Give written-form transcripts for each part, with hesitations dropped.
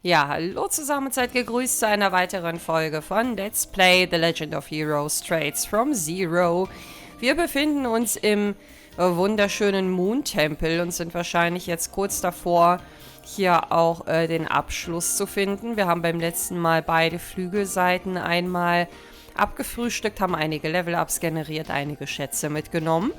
Ja, hallo zusammen, seid gegrüßt zu einer weiteren Folge von Let's Play The Legend of Heroes Trades from Zero. Wir befinden uns im wunderschönen Moon-Tempel und sind wahrscheinlich jetzt kurz davor, hier auch den Abschluss zu finden. Wir haben beim letzten Mal beide Flügelseiten einmal abgefrühstückt, haben einige Level-Ups generiert, einige Schätze mitgenommen.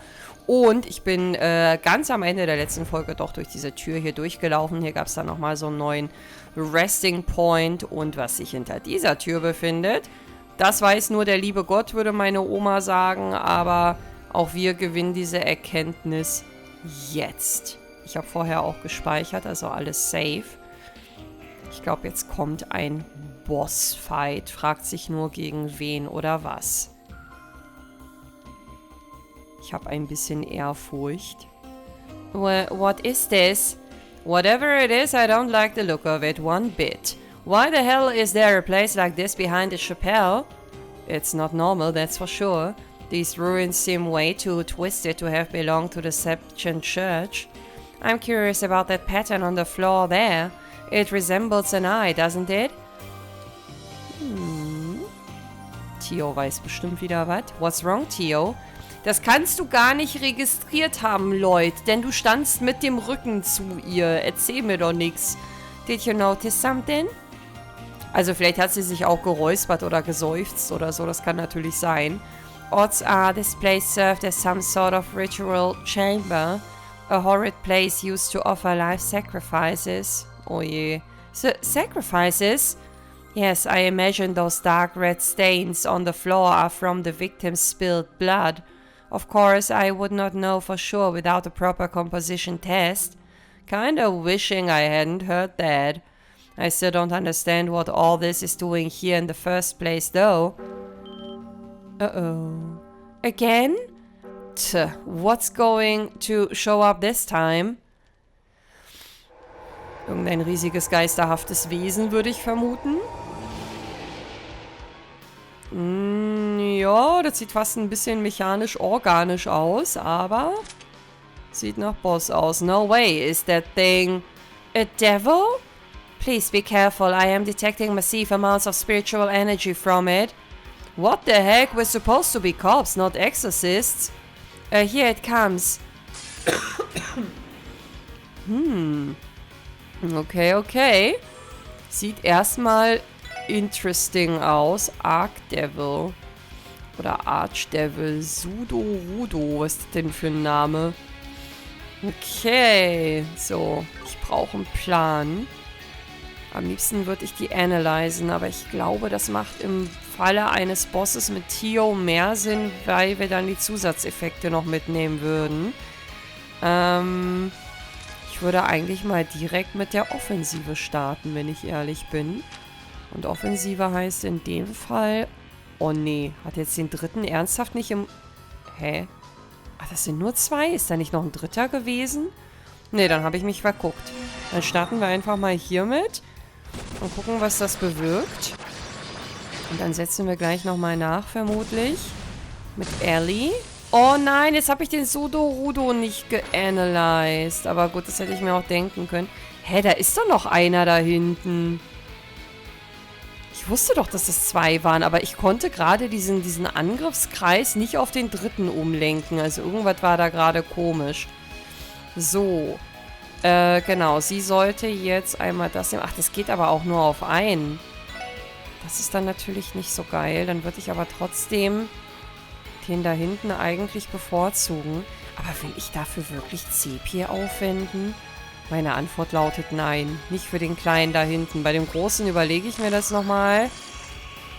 Und ich bin ganz am Ende der letzten Folge doch durch diese Tür hier durchgelaufen. Hier gab es dann nochmal so einen neuen Resting Point. Und was sich hinter dieser Tür befindet, das weiß nur der liebe Gott, würde meine Oma sagen. Aber auch wir gewinnen diese Erkenntnis jetzt. Ich habe vorher auch gespeichert, also alles safe. Ich glaube, jetzt kommt ein Bossfight. Fragt sich nur gegen wen oder was. Ich habe ein bisschen Ehrfurcht. What is this? Whatever it is, I don't like the look of it one bit. Why the hell is there a place like this behind the chapel? It's not normal, that's for sure. These ruins seem way too twisted to have belonged to the Septian Church. I'm curious about that pattern on the floor there. It resembles an eye, doesn't it? Theo weiß bestimmt wieder was. What's wrong, Theo? Das kannst du gar nicht registriert haben, Lloyd, denn du standst mit dem Rücken zu ihr. Erzähl mir doch nichts. Did you notice something? Also vielleicht hat sie sich auch geräuspert oder geseufzt oder so, das kann natürlich sein. Odds are this place served as some sort of ritual chamber. A horrid place used to offer life sacrifices. Oh je. Sacrifices? Yes, I imagine those dark red stains on the floor are from the victim's spilled blood. Of course, I would not know for sure without a proper composition test. Kinda wishing I hadn't heard that. I still don't understand what all this is doing here in the first place, though. Uh-oh. Again? What's going to show up this time? Irgendein riesiges, geisterhaftes Wesen, würde ich vermuten. Ja, das sieht fast ein bisschen mechanisch-organisch aus, aber sieht nach Boss aus. No way, is that thing a devil? Please be careful, I am detecting massive amounts of spiritual energy from it. What the heck? We're supposed to be cops, not exorcists. Here it comes. Okay. Sieht erstmal interesting aus. Archdevil. Oder Archdevil. Sudo-Rudo. Was ist das denn für ein Name? Okay. So. Ich brauche einen Plan. Am liebsten würde ich die analysen, aber ich glaube, das macht im Falle eines Bosses mit Theo mehr Sinn, weil wir dann die Zusatzeffekte noch mitnehmen würden. Ich würde eigentlich mal direkt mit der Offensive starten, wenn ich ehrlich bin. Und Offensive heißt in dem Fall... Oh nee, hat jetzt den dritten ernsthaft nicht im... Hä? Ach, das sind nur zwei? Ist da nicht noch ein dritter gewesen? Nee, dann habe ich mich verguckt. Dann starten wir einfach mal hiermit und gucken, was das bewirkt. Und dann setzen wir gleich nochmal nach, vermutlich. Mit Ellie. Oh nein, jetzt habe ich den Sudo-Rudo nicht geanalyzed. Aber gut, das hätte ich mir auch denken können. Hä, da ist doch noch einer da hinten. Ich wusste doch, dass das zwei waren, aber ich konnte gerade diesen Angriffskreis nicht auf den dritten umlenken. Also irgendwas war da gerade komisch. So. Genau, sie sollte jetzt einmal das nehmen. Ach, das geht aber auch nur auf einen. Das ist dann natürlich nicht so geil. Dann würde ich aber trotzdem den da hinten eigentlich bevorzugen. Aber will ich dafür wirklich CP aufwenden? Meine Antwort lautet nein. Nicht für den Kleinen da hinten. Bei dem Großen überlege ich mir das nochmal.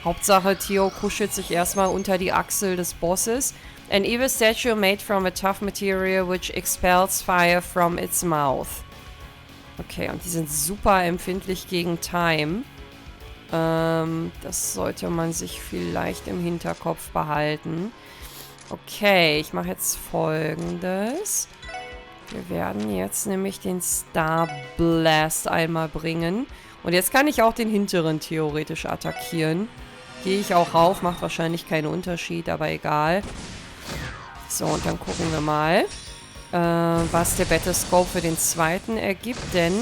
Hauptsache, Theo kuschelt sich erstmal unter die Achsel des Bosses. An evil statue made from a tough material which expels fire from its mouth. Okay, und die sind super empfindlich gegen Time. Das sollte man sich vielleicht im Hinterkopf behalten. Okay, ich mache jetzt Folgendes. Wir werden jetzt nämlich den Star Blast einmal bringen. Und jetzt kann ich auch den hinteren theoretisch attackieren. Gehe ich auch rauf, macht wahrscheinlich keinen Unterschied, aber egal. So, und dann gucken wir mal, was der Battle Scope für den zweiten ergibt, denn...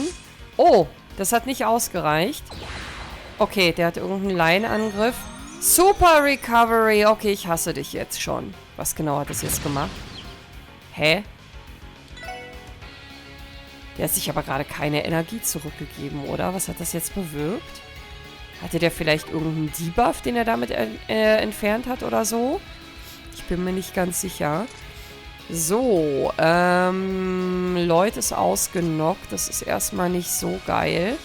Oh, Das hat nicht ausgereicht. Okay, der hat irgendeinen Laienangriff. Super Recovery. Okay, ich hasse dich jetzt schon. Was genau hat das jetzt gemacht? Hä? Der hat sich aber gerade keine Energie zurückgegeben, oder? Was hat das jetzt bewirkt? Hatte der vielleicht irgendeinen Debuff, den er damit entfernt hat oder so? Ich bin mir nicht ganz sicher. So, Lloyd ist ausgenockt. Das ist erstmal nicht so geil.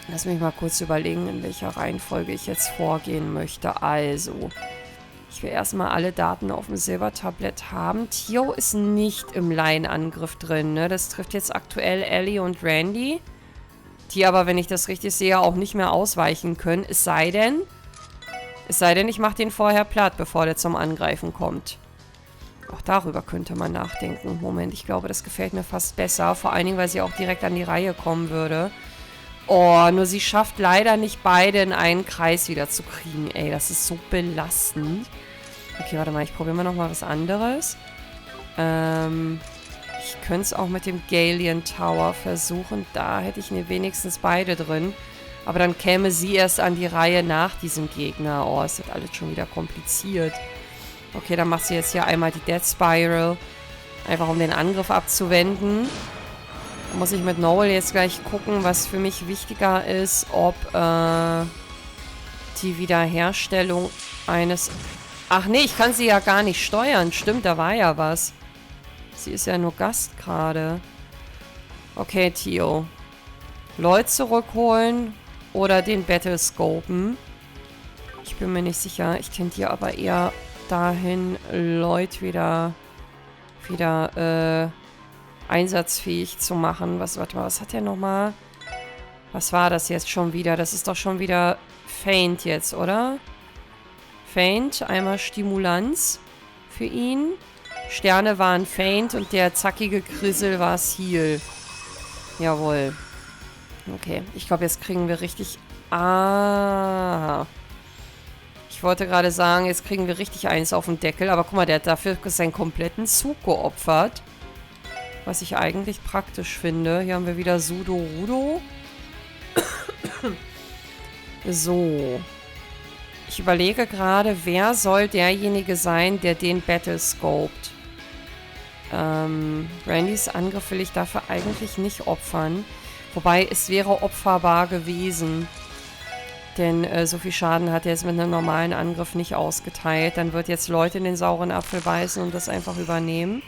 Lass mich mal kurz überlegen, in welcher Reihenfolge ich jetzt vorgehen möchte. Also, ich will erstmal alle Daten auf dem Silbertablett haben. Tio ist nicht im Laienangriff drin, ne? Das trifft jetzt aktuell Ellie und Randy. Die aber, wenn ich das richtig sehe, auch nicht mehr ausweichen können. Es sei denn, ich mache den vorher platt, bevor der zum Angreifen kommt. Auch darüber könnte man nachdenken. Moment, ich glaube, das gefällt mir fast besser. Vor allen Dingen, weil sie auch direkt an die Reihe kommen würde. Oh, nur sie schafft leider nicht beide in einen Kreis wieder zu kriegen. Ey, das ist so belastend. Okay, warte mal, ich probiere mal nochmal was anderes. Ich könnte es auch mit dem Galleon Tower versuchen. Da hätte ich wenigstens beide drin. Aber dann käme sie erst an die Reihe nach diesem Gegner. Oh, ist das alles schon wieder kompliziert. Okay, dann macht sie jetzt hier einmal die Death Spiral. Einfach um den Angriff abzuwenden. Da muss ich mit Noel jetzt gleich gucken, was für mich wichtiger ist, ob die Wiederherstellung eines... Ach nee, ich kann sie ja gar nicht steuern. Stimmt, da war ja was. Sie ist ja nur Gast gerade. Okay, Tio. Lloyd zurückholen oder den Battlescopen. Ich bin mir nicht sicher. Ich tendiere aber eher dahin, Lloyd wieder einsatzfähig zu machen. Warte mal, was hat der nochmal? Was war das jetzt schon wieder? Das ist doch schon wieder Feint jetzt, oder? Feint, einmal Stimulanz für ihn. Sterne waren Feint und der zackige Grissel war Heal. Jawohl. Okay, ich glaube, jetzt kriegen wir richtig... Ah. Ich wollte gerade sagen, jetzt kriegen wir richtig eins auf den Deckel. Aber guck mal, der hat dafür seinen kompletten Zug geopfert. Was ich eigentlich praktisch finde. Hier haben wir wieder Sudo-Rudo. So. Ich überlege gerade, wer soll derjenige sein, der den Battle scoped. Randys Angriff will ich dafür eigentlich nicht opfern. Wobei, es wäre opferbar gewesen. Denn so viel Schaden hat er jetzt mit einem normalen Angriff nicht ausgeteilt. Dann wird jetzt Leute in den sauren Apfel beißen und das einfach übernehmen.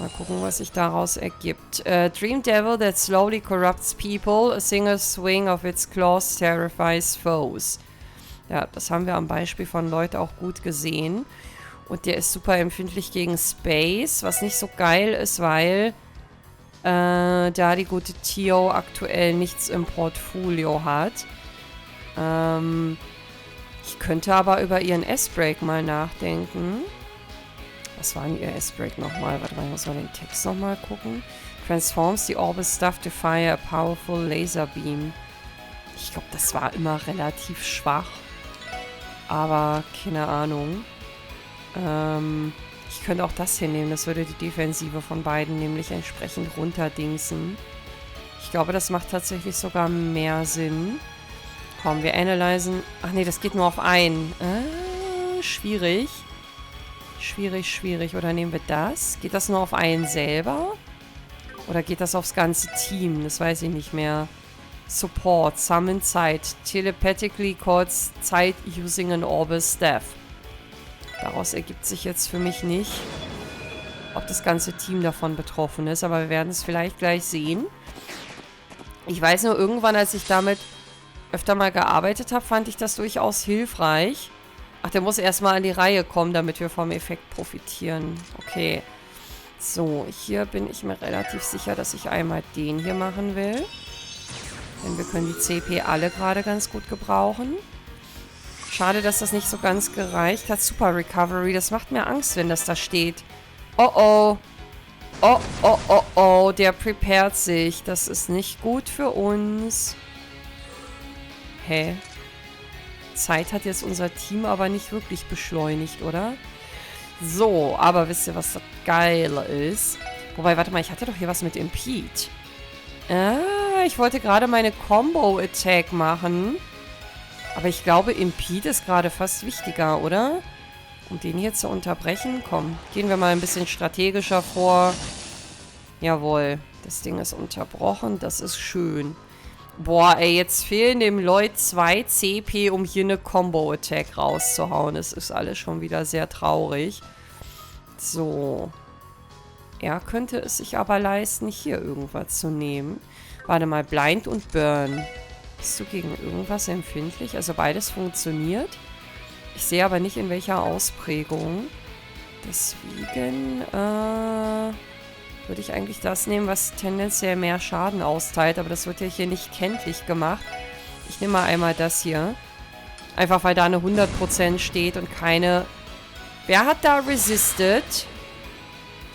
Mal gucken, was sich daraus ergibt. Dream Devil that slowly corrupts people. A single swing of its claws terrifies foes. Ja, das haben wir am Beispiel von Leuten auch gut gesehen. Und der ist super empfindlich gegen Space, was nicht so geil ist, weil da die gute Tio aktuell nichts im Portfolio hat. Ich könnte aber über ihren S-Break mal nachdenken. Was war denn ihr S-Break nochmal? Warte mal, ich muss mal den Text nochmal gucken. Transforms the orbital stuff to fire a powerful laser beam. Ich glaube, das war immer relativ schwach. Aber keine Ahnung. Ich könnte auch das hinnehmen. Das würde die Defensive von beiden nämlich entsprechend runterdingsen. Ich glaube, das macht tatsächlich sogar mehr Sinn. Komm, wir analysen. Ach nee, das geht nur auf einen. Schwierig. Schwierig, schwierig. Oder nehmen wir das? Geht das nur auf einen selber? Oder geht das aufs ganze Team? Das weiß ich nicht mehr. Support, Summon Zeit. Telepathically calls Zeit using an orbital staff. Daraus ergibt sich jetzt für mich nicht, ob das ganze Team davon betroffen ist. Aber wir werden es vielleicht gleich sehen. Ich weiß nur, irgendwann, als ich damit öfter mal gearbeitet habe, fand ich das durchaus hilfreich. Ach, der muss erstmal an die Reihe kommen, damit wir vom Effekt profitieren. Okay. So, hier bin ich mir relativ sicher, dass ich einmal den hier machen will. Denn wir können die CP alle gerade ganz gut gebrauchen. Schade, dass das nicht so ganz gereicht hat. Super Recovery, das macht mir Angst, wenn das da steht. Oh oh. Oh oh oh oh, der prepared sich. Das ist nicht gut für uns. Hä? Zeit hat jetzt unser Team aber nicht wirklich beschleunigt, oder? So, aber wisst ihr, was das Geile ist? Wobei, warte mal, ich hatte doch hier was mit Impede. Ah, ich wollte gerade meine Combo-Attack machen. Aber ich glaube, Impede ist gerade fast wichtiger, oder? Um den hier zu unterbrechen. Komm, gehen wir mal ein bisschen strategischer vor. Jawohl, das Ding ist unterbrochen. Das ist schön. Boah, ey, jetzt fehlen dem Lloyd 2 CP, um hier eine Combo-Attack rauszuhauen. Das ist alles schon wieder sehr traurig. So. Er könnte es sich aber leisten, hier irgendwas zu nehmen. Warte mal, Blind und Burn. Bist du gegen irgendwas empfindlich? Also beides funktioniert. Ich sehe aber nicht, in welcher Ausprägung. Deswegen würde ich eigentlich das nehmen, was tendenziell mehr Schaden austeilt. Aber das wird ja hier nicht kenntlich gemacht. Ich nehme mal einmal das hier. Einfach, weil da eine 100% steht und keine... Wer hat da resisted?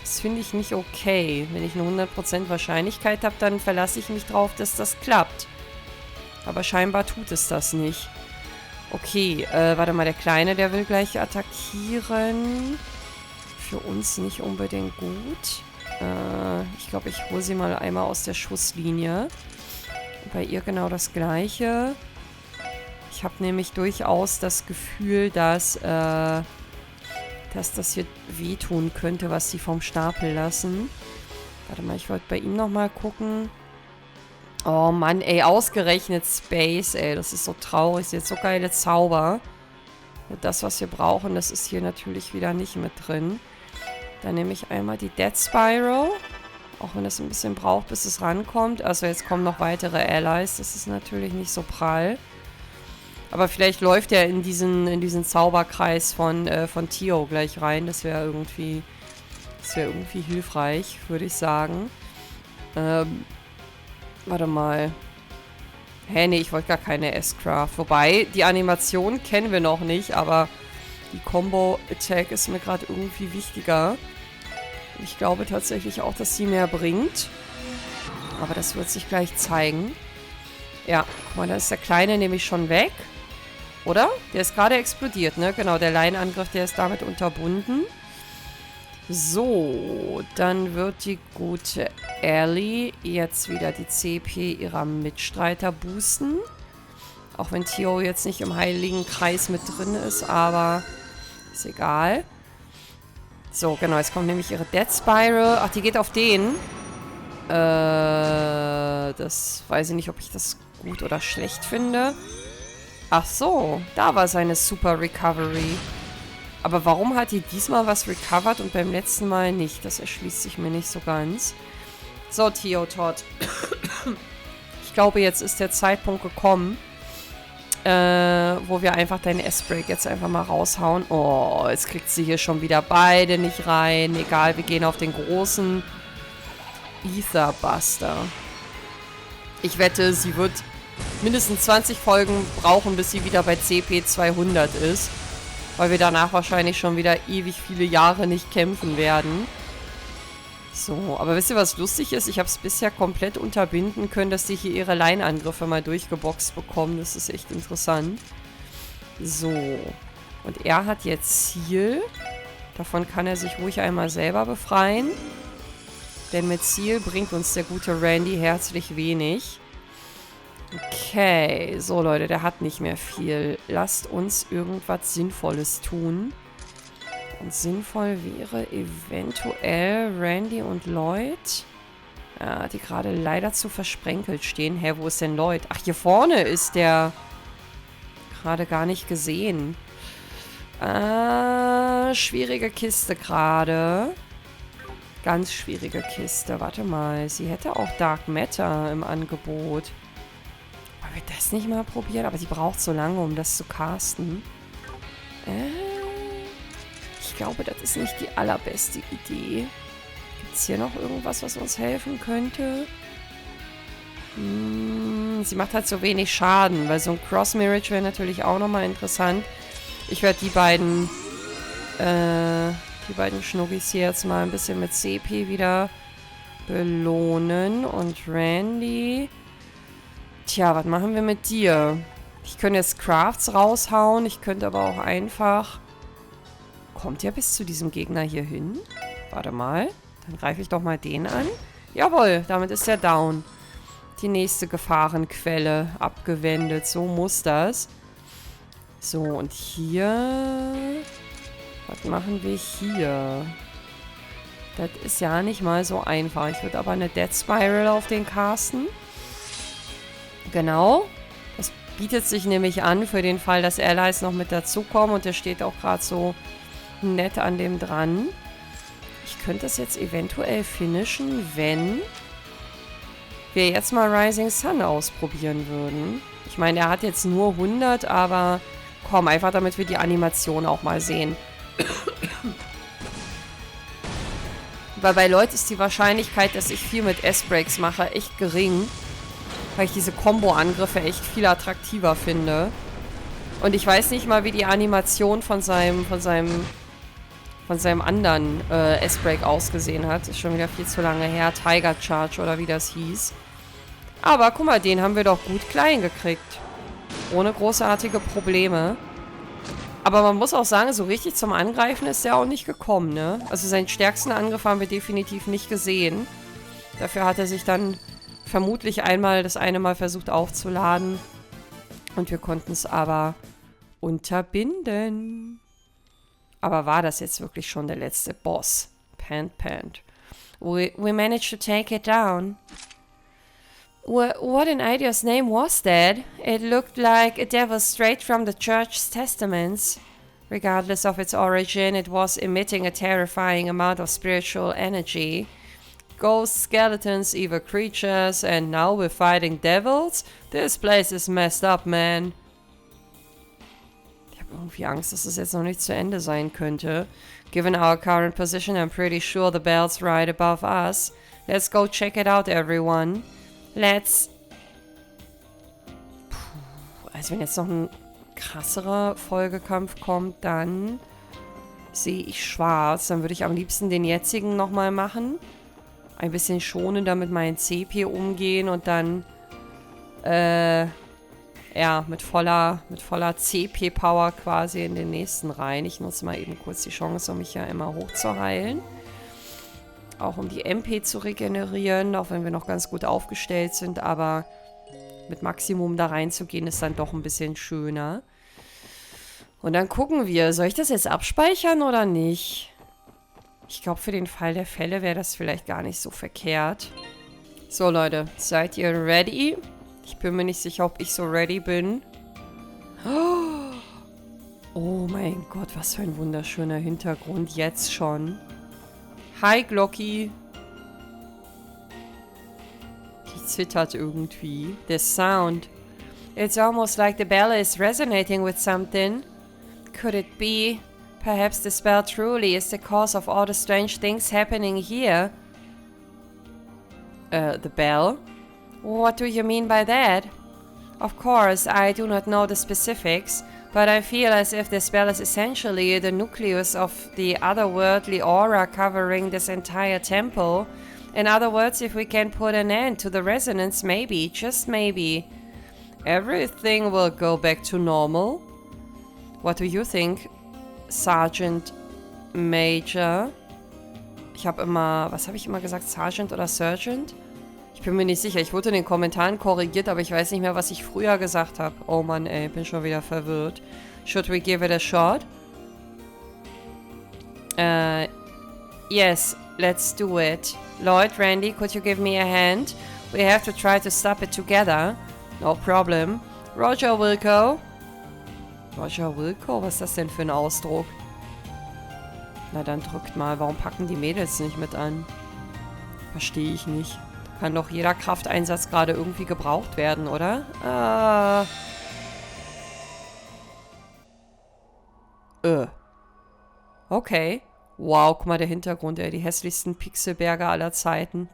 Das finde ich nicht okay. Wenn ich eine 100% Wahrscheinlichkeit habe, dann verlasse ich mich drauf, dass das klappt. Aber scheinbar tut es das nicht. Okay, warte mal, der Kleine, der will gleich attackieren. Für uns nicht unbedingt gut. Ich glaube, ich hole sie mal einmal aus der Schusslinie. Bei ihr genau das Gleiche. Ich habe nämlich durchaus das Gefühl, dass das hier wehtun könnte, was sie vom Stapel lassen. Warte mal, ich wollte bei ihm nochmal gucken. Oh Mann, ey, ausgerechnet Space, ey. Das ist so traurig. Sie hat so geile Zauber. Das, was wir brauchen, das ist hier natürlich wieder nicht mit drin. Dann nehme ich einmal die Death Spiral. Auch wenn es ein bisschen braucht, bis es rankommt. Also jetzt kommen noch weitere Allies. Das ist natürlich nicht so prall. Aber vielleicht läuft er in diesen Zauberkreis von Tio gleich rein. Das wäre irgendwie hilfreich, würde ich sagen. Warte mal. Hä, nee, ich wollte gar keine S-Craft. Wobei, die Animation kennen wir noch nicht, aber die Combo-Attack ist mir gerade irgendwie wichtiger. Ich glaube tatsächlich auch, dass sie mehr bringt. Aber das wird sich gleich zeigen. Ja, guck mal, da ist der Kleine nämlich schon weg. Oder? Der ist gerade explodiert, ne? Genau, der Laienangriff, der ist damit unterbunden. So, dann wird die gute Ellie jetzt wieder die CP ihrer Mitstreiter boosten. Auch wenn Tio jetzt nicht im heiligen Kreis mit drin ist, aber ist egal. So, genau, jetzt kommt nämlich ihre Death Spiral. Ach, die geht auf den. Das weiß ich nicht, ob ich das gut oder schlecht finde. Ach so, da war seine Super Recovery. Aber warum hat die diesmal was recovered und beim letzten Mal nicht? Das erschließt sich mir nicht so ganz. So, Tio Todd. Ich glaube, jetzt ist der Zeitpunkt gekommen, wo wir einfach deinen S-Break jetzt einfach mal raushauen. Oh, jetzt kriegt sie hier schon wieder beide nicht rein. Egal, wir gehen auf den großen Etherbuster. Ich wette, sie wird mindestens 20 Folgen brauchen, bis sie wieder bei CP 200 ist. Weil wir danach wahrscheinlich schon wieder ewig viele Jahre nicht kämpfen werden. So, aber wisst ihr, was lustig ist? Ich habe es bisher komplett unterbinden können, dass die hier ihre Laienangriffe mal durchgeboxt bekommen. Das ist echt interessant. So. Und er hat jetzt Ziel. Davon kann er sich ruhig einmal selber befreien. Denn mit Ziel bringt uns der gute Randy herzlich wenig. Okay, so Leute, der hat nicht mehr viel. Lasst uns irgendwas Sinnvolles tun. Und sinnvoll wäre eventuell Randy und Lloyd. Ja, die gerade leider zu versprenkelt stehen. Hä, wo ist denn Lloyd? Ach, hier vorne ist der. Gerade gar nicht gesehen. Schwierige Kiste gerade. Ganz schwierige Kiste. Warte mal, sie hätte auch Dark Matter im Angebot. Wollen wir das nicht mal probieren? Aber sie braucht so lange, um das zu casten. Ich glaube, das ist nicht die allerbeste Idee. Gibt es hier noch irgendwas, was uns helfen könnte? Sie macht halt so wenig Schaden, weil so ein Cross-Mirage wäre natürlich auch nochmal interessant. Ich werde die beiden Schnuggis hier jetzt mal ein bisschen mit CP wieder belohnen. Und Randy... Tja, was machen wir mit dir? Ich könnte jetzt Crafts raushauen. Ich könnte aber auch einfach... Kommt der bis zu diesem Gegner hier hin? Warte mal. Dann greife ich doch mal den an. Jawohl, damit ist er down. die nächste Gefahrenquelle abgewendet. So muss das. So, und hier... Was machen wir hier? Das ist ja nicht mal so einfach. Ich würde aber eine Death Spiral auf den casten. Genau. Das bietet sich nämlich an für den Fall, dass Allies noch mit dazukommen. Und der steht auch gerade so nett an dem dran. Ich könnte das jetzt eventuell finishen, wenn wir jetzt mal Rising Sun ausprobieren würden. Ich meine, er hat jetzt nur 100, aber komm, einfach damit wir die Animation auch mal sehen. Weil bei Leuten ist die Wahrscheinlichkeit, dass ich viel mit S-Breaks mache, echt gering. Weil ich diese Combo-Angriffe echt viel attraktiver finde. Und ich weiß nicht mal, wie die Animation von seinem anderen S-Break ausgesehen hat. Ist schon wieder viel zu lange her. Tiger Charge oder wie das hieß. Aber guck mal, den haben wir doch gut klein gekriegt. Ohne großartige Probleme. Aber man muss auch sagen, so richtig zum Angreifen ist der auch nicht gekommen, ne? Also seinen stärksten Angriff haben wir definitiv nicht gesehen. Dafür hat er sich dann vermutlich das eine Mal versucht aufzuladen. Und wir konnten es aber unterbinden. Aber war das jetzt wirklich schon der letzte Boss? Pant. We managed to take it down. What in Idea's name was that? It looked like a devil straight from the church's testaments. Regardless of its origin, it was emitting a terrifying amount of spiritual energy. Ghosts, skeletons, evil creatures, and now we're fighting devils? This place is messed up, man. Ich habe irgendwie Angst, dass es jetzt noch nicht zu Ende sein könnte. Given our current position, I'm pretty sure the bell's right above us. Let's go check it out, everyone. Also wenn jetzt noch ein krasserer Folgekampf kommt, dann sehe ich schwarz. Dann würde ich am liebsten den jetzigen nochmal machen. Ein bisschen schonender mit meinen CP umgehen und dann ja, mit voller CP-Power quasi in den nächsten rein. Ich nutze mal eben kurz die Chance, um mich ja immer hochzuheilen. Auch um die MP zu regenerieren, auch wenn wir noch ganz gut aufgestellt sind, aber mit Maximum da reinzugehen ist dann doch ein bisschen schöner. Und dann gucken wir, soll ich das jetzt abspeichern oder nicht? Ich glaube, für den Fall der Fälle wäre das vielleicht gar nicht so verkehrt. So, Leute, seid ihr ready? Ich bin mir nicht sicher, ob ich so ready bin. Oh mein Gott, was für ein wunderschöner Hintergrund, jetzt schon. Hi, Glocki. Die zittert irgendwie. The sound. It's almost like the bell is resonating with something. Could it be? Perhaps the spell truly is the cause of all the strange things happening here. The bell? What do you mean by that? Of course, I do not know the specifics, but I feel as if the spell is essentially the nucleus of the otherworldly aura covering this entire temple. In other words, if we can put an end to the resonance, maybe, just maybe, everything will go back to normal. What do you think, Sergeant Major? Ich habe immer, was habe ich immer gesagt, Sergeant oder Sergeant? Ich bin mir nicht sicher. Ich wurde in den Kommentaren korrigiert, aber ich weiß nicht mehr, was ich früher gesagt habe. Oh Mann, ey, bin schon wieder verwirrt. Should we give it a shot? Yes, let's do it. Lloyd, Randy, could you give me a hand? We have to try to stop it together. No problem. Roger, Wilco. Roger, Wilco? Was ist das denn für ein Ausdruck? Na dann drückt mal. Warum packen die Mädels nicht mit an? Verstehe ich nicht. Kann doch jeder Krafteinsatz gerade irgendwie gebraucht werden, oder? Okay. Wow, guck mal, der Hintergrund, ey. Die hässlichsten Pixelberge aller Zeiten.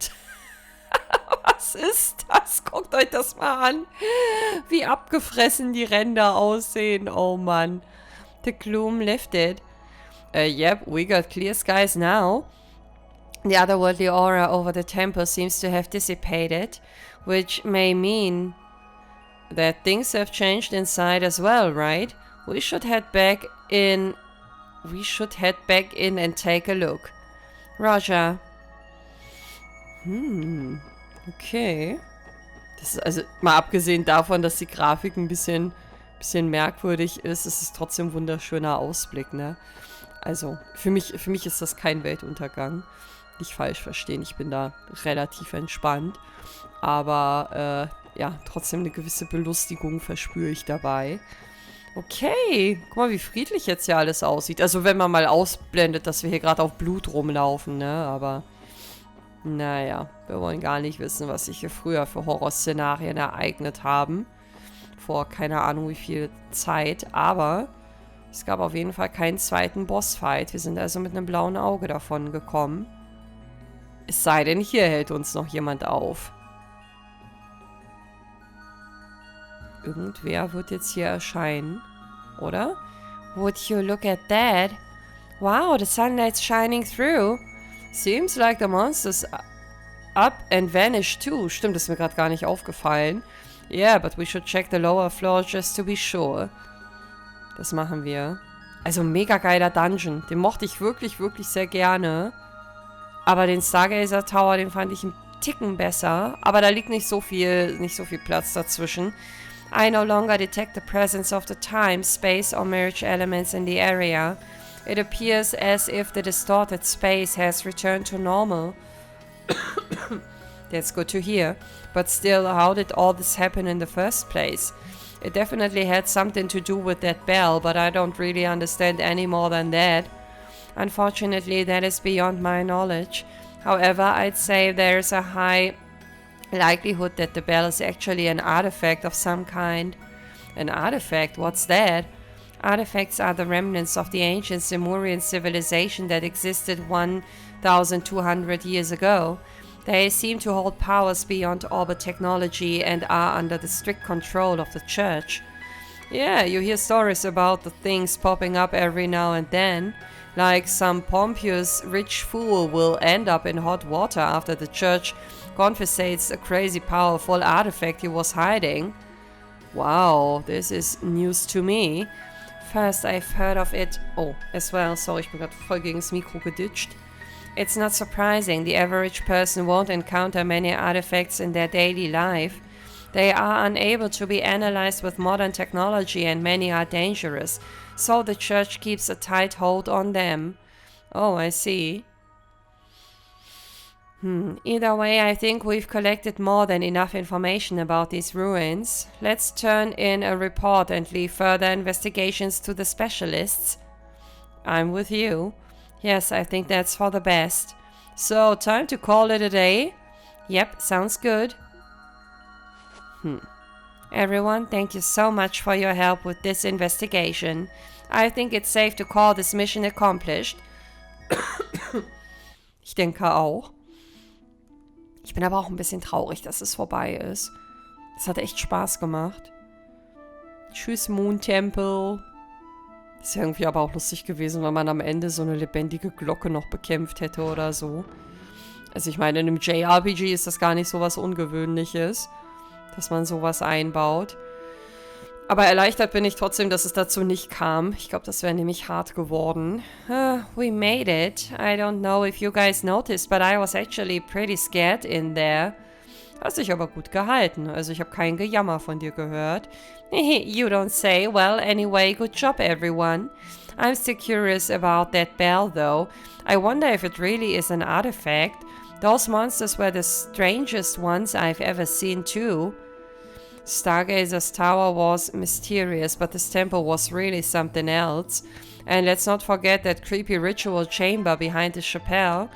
Was ist das? Guckt euch das mal an. Wie abgefressen die Ränder aussehen. Oh, Mann. The gloom lifted. Yep, we got clear skies now. The otherworldly aura over the temple seems to have dissipated, which may mean that things have changed inside as well, right? We should head back in and take a look. Roger. Okay. Das ist also, mal abgesehen davon, dass die Grafik ein bisschen merkwürdig ist, ist es trotzdem ein wunderschöner Ausblick, ne? Also, für mich ist das kein Weltuntergang. Nicht falsch verstehen, ich bin da relativ entspannt. Aber, ja, trotzdem eine gewisse Belustigung verspüre ich dabei. Okay, guck mal, wie friedlich jetzt hier alles aussieht. Also, wenn man mal ausblendet, dass wir hier gerade auf Blut rumlaufen, ne? Aber, naja, wir wollen gar nicht wissen, was sich hier früher für Horrorszenarien ereignet haben. Vor keine Ahnung wie viel Zeit. Aber es gab auf jeden Fall keinen zweiten Bossfight. Wir sind also mit einem blauen Auge davon gekommen. Es sei denn, hier hält uns noch jemand auf. Irgendwer wird jetzt hier erscheinen, oder? Would you look at that? Wow, the sunlight's shining through. Seems like the monster's up and vanished too. Stimmt, das ist mir gerade gar nicht aufgefallen. Yeah, but we should check the lower floor just to be sure. Das machen wir. Also mega geiler Dungeon. Den mochte ich wirklich, wirklich sehr gerne. Aber den Stargazer Tower, den fand ich einen Ticken besser. Aber da liegt nicht so viel Platz dazwischen. I no longer detect the presence of the time, space or mirage elements in the area. It appears as if the distorted space has returned to normal. That's good to hear. But still, how did all this happen in the first place? It definitely had something to do with that bell, but I don't really understand any more than that. Unfortunately, that is beyond my knowledge. However, I'd say there's a high likelihood that the bell is actually an artifact of some kind. An artifact? What's that? Artifacts are the remnants of the ancient Sumerian civilization that existed 1,200 years ago. They seem to hold powers beyond orbit technology and are under the strict control of the church. Yeah, you hear stories about the things popping up every now and then. Like some pompous rich fool will end up in hot water after the church confiscates a crazy powerful artifact he was hiding. Wow, this is news to me. First I've heard of it... Oh, as well, sorry, ich bin gerade voll gegen das Mikro geditscht. It's not surprising, the average person won't encounter many artifacts in their daily life. They are unable to be analyzed with modern technology and many are dangerous, so the church keeps a tight hold on them. Oh, I see. Either way, I think we've collected more than enough information about these ruins. Let's turn in a report and leave further investigations to the specialists. I'm with you. Yes, I think that's for the best. So, time to call it a day? Yep, sounds good. Everyone, thank you so much for your help with this investigation. I think it's safe to call this mission accomplished. Ich denke auch. Ich bin aber auch ein bisschen traurig, dass es vorbei ist. Es hat echt Spaß gemacht. Tschüss, Moon Temple. Ist ja irgendwie aber auch lustig gewesen, wenn man am Ende so eine lebendige Glocke noch bekämpft hätte oder so. Also ich meine, in einem JRPG ist das gar nicht so was Ungewöhnliches, dass man sowas einbaut. Aber erleichtert bin ich trotzdem, dass es dazu nicht kam. Ich glaube, das wäre nämlich hart geworden. We made it. I don't know if you guys noticed, but I was actually pretty scared in there. Hast dich aber gut gehalten. Also ich habe kein Gejammer von dir gehört. You don't say. Well, anyway, good job, everyone. I'm still curious about that bell, though. I wonder if it really is an artifact. Those monsters were the strangest ones I've ever seen, too. Stargazer's tower was mysterious, but this temple was really something else. And let's not forget that creepy ritual chamber behind the chapel.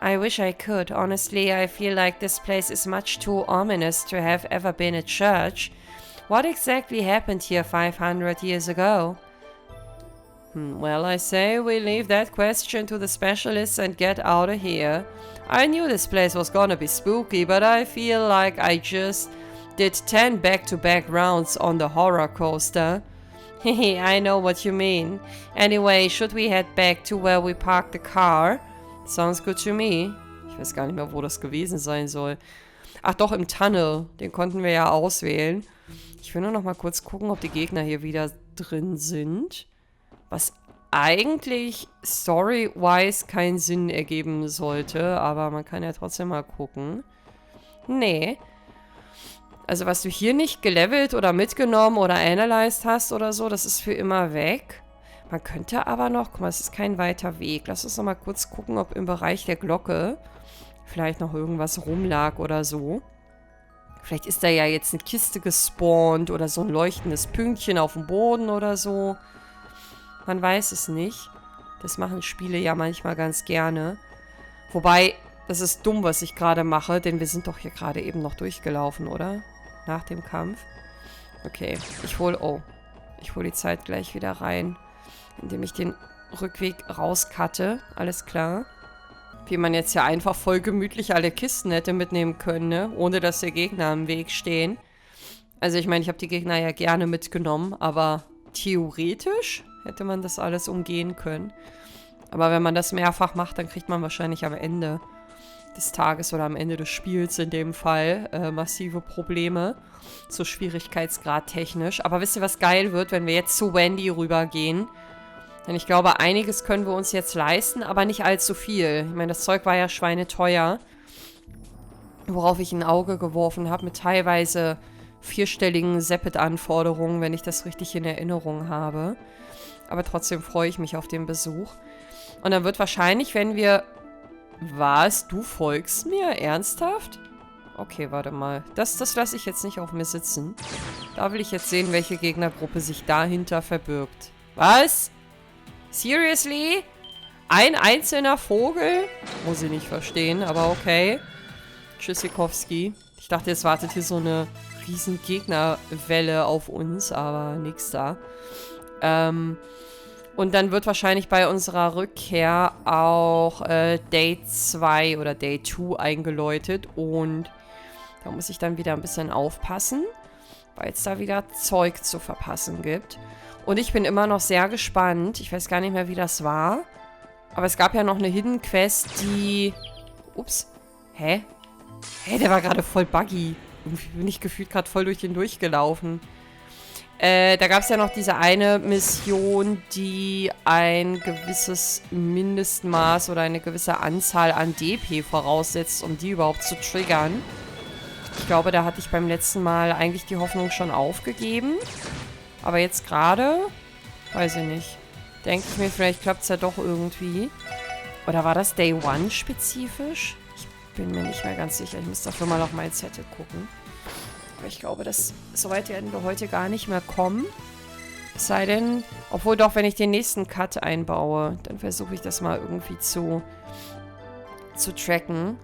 I wish I could. Honestly, I feel like this place is much too ominous to have ever been a church. What exactly happened here 500 years ago? Well, I say we leave that question to the specialists and get out of here. I knew this place was gonna be spooky, but I feel like I just did 10 back-to-back rounds on the horror coaster. Hehe, I know what you mean. Anyway, should we head back to where we parked the car? Sounds good to me. Ich weiß gar nicht mehr, wo das gewesen sein soll. Ach doch, im Tunnel. Den konnten wir ja auswählen. Ich will nur noch mal kurz gucken, ob die Gegner hier wieder drin sind. Was eigentlich story-wise keinen Sinn ergeben sollte. Aber man kann ja trotzdem mal gucken. Nee. Also was du hier nicht gelevelt oder mitgenommen oder analyzed hast oder so, das ist für immer weg. Man könnte aber noch, guck mal, es ist kein weiter Weg. Lass uns noch mal kurz gucken, ob im Bereich der Glocke vielleicht noch irgendwas rumlag oder so. Vielleicht ist da ja jetzt eine Kiste gespawnt oder so ein leuchtendes Pünktchen auf dem Boden oder so. Man weiß es nicht. Das machen Spiele ja manchmal ganz gerne. Wobei, das ist dumm, was ich gerade mache, denn wir sind doch hier gerade eben noch durchgelaufen, oder? Nach dem Kampf. Okay, ich hole die Zeit gleich wieder rein, indem ich den Rückweg rauscutte. Alles klar. Wie man jetzt ja einfach voll gemütlich alle Kisten hätte mitnehmen können, ne? Ohne dass der Gegner im Weg stehen. Also ich meine, ich habe die Gegner ja gerne mitgenommen, aber theoretisch hätte man das alles umgehen können. Aber wenn man das mehrfach macht, dann kriegt man wahrscheinlich am Ende des Tages oder am Ende des Spiels in dem Fall massive Probleme. So Schwierigkeitsgrad technisch. Aber wisst ihr, was geil wird, wenn wir jetzt zu Wendy rübergehen? Denn ich glaube, einiges können wir uns jetzt leisten, aber nicht allzu viel. Ich meine, das Zeug war ja schweineteuer. Worauf ich ein Auge geworfen habe mit teilweise 4-stelligen Seppet-Anforderungen, wenn ich das richtig in Erinnerung habe. Aber trotzdem freue ich mich auf den Besuch. Und dann wird wahrscheinlich, wenn wir... Was? Du folgst mir? Ernsthaft? Okay, warte mal. Das lasse ich jetzt nicht auf mir sitzen. Da will ich jetzt sehen, welche Gegnergruppe sich dahinter verbirgt. Was? Seriously? Ein einzelner Vogel? Muss ich nicht verstehen, aber okay. Tschüssikowski. Ich dachte, jetzt wartet hier so eine riesen Gegnerwelle auf uns, aber nix da. Und dann wird wahrscheinlich bei unserer Rückkehr auch Day 2 oder Day 2 eingeläutet. Und da muss ich dann wieder ein bisschen aufpassen, weil es da wieder Zeug zu verpassen gibt. Und ich bin immer noch sehr gespannt. Ich weiß gar nicht mehr, wie das war. Aber es gab ja noch eine Hidden Quest, die... Ups. Hä? Hä, der war gerade voll buggy. Irgendwie bin ich gefühlt gerade voll durch den durchgelaufen. Da gab es ja noch diese eine Mission, die ein gewisses Mindestmaß oder eine gewisse Anzahl an DP voraussetzt, um die überhaupt zu triggern. Ich glaube, da hatte ich beim letzten Mal eigentlich die Hoffnung schon aufgegeben. Aber jetzt gerade, weiß ich nicht. Denke ich mir, vielleicht klappt es ja doch irgendwie. Oder war das Day 1 spezifisch? Ich bin mir nicht mehr ganz sicher. Ich muss dafür mal auf mein Zettel gucken. Aber ich glaube, so weit werden wir heute gar nicht mehr kommen. Es sei denn, obwohl doch, wenn ich den nächsten Cut einbaue, dann versuche ich das mal irgendwie zu tracken.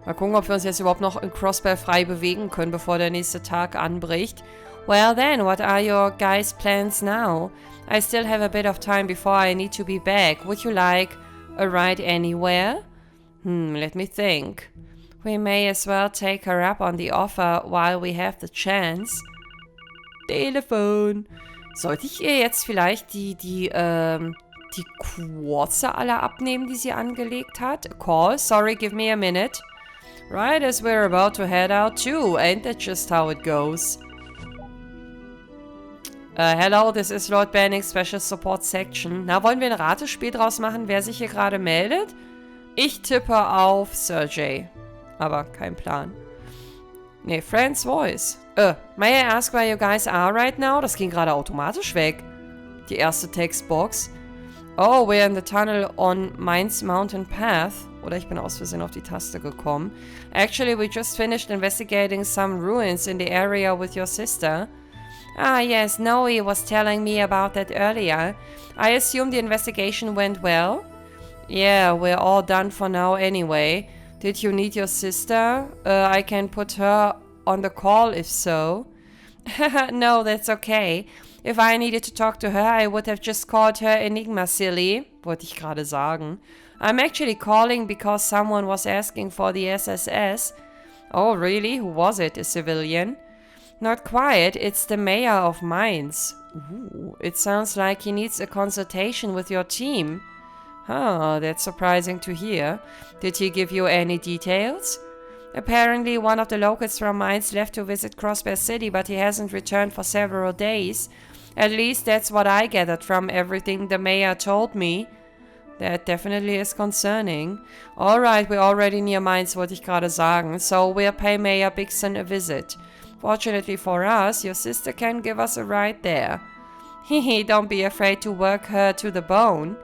Mal gucken, ob wir uns jetzt überhaupt noch in Crossbear frei bewegen können, bevor der nächste Tag anbricht. Well then, what are your guys' plans now? I still have a bit of time before I need to be back. Would you like a ride anywhere? Let me think. We may as well take her up on the offer while we have the chance. Telefon. Sollte ich ihr jetzt vielleicht die Quarze alle abnehmen, die sie angelegt hat? Call, sorry, give me a minute. Right as we're about to head out too, ain't that just how it goes? Hello, this is Lord Banning's Special Support Section. Na, wollen wir ein Ratespiel draus machen, wer sich hier gerade meldet? Ich tippe auf Sergey. Aber kein Plan. Nee, Friend's Voice. May I ask where you guys are right now? Das ging gerade automatisch weg. Die erste Textbox. Oh, we're in the tunnel on Mines Mountain Path. Oder ich bin aus Versehen auf die Taste gekommen. Actually, we just finished investigating some ruins in the area with your sister. Ah, yes, Noe was telling me about that earlier. I assume the investigation went well? Yeah, we're all done for now anyway. Did you need your sister? I can put her on the call if so. No, that's okay. If I needed to talk to her, I would have just called her Enigma, silly. Wollte ich gerade sagen. I'm actually calling because someone was asking for the SSS. Oh, really? Who was it? A civilian? Not quite. It's the mayor of Mainz. Ooh, it sounds like he needs a consultation with your team. Huh, that's surprising to hear. Did he give you any details? Apparently, one of the locals from Mainz left to visit Crossbear City, but he hasn't returned for several days. At least that's what I gathered from everything the mayor told me. That definitely is concerning. Alright, we're already near Mainz, wollte ich gerade sagen. So we'll pay Mayor Bixson a visit. Fortunately for us, your sister can give us a ride there. Hehe, don't be afraid to work her to the bone.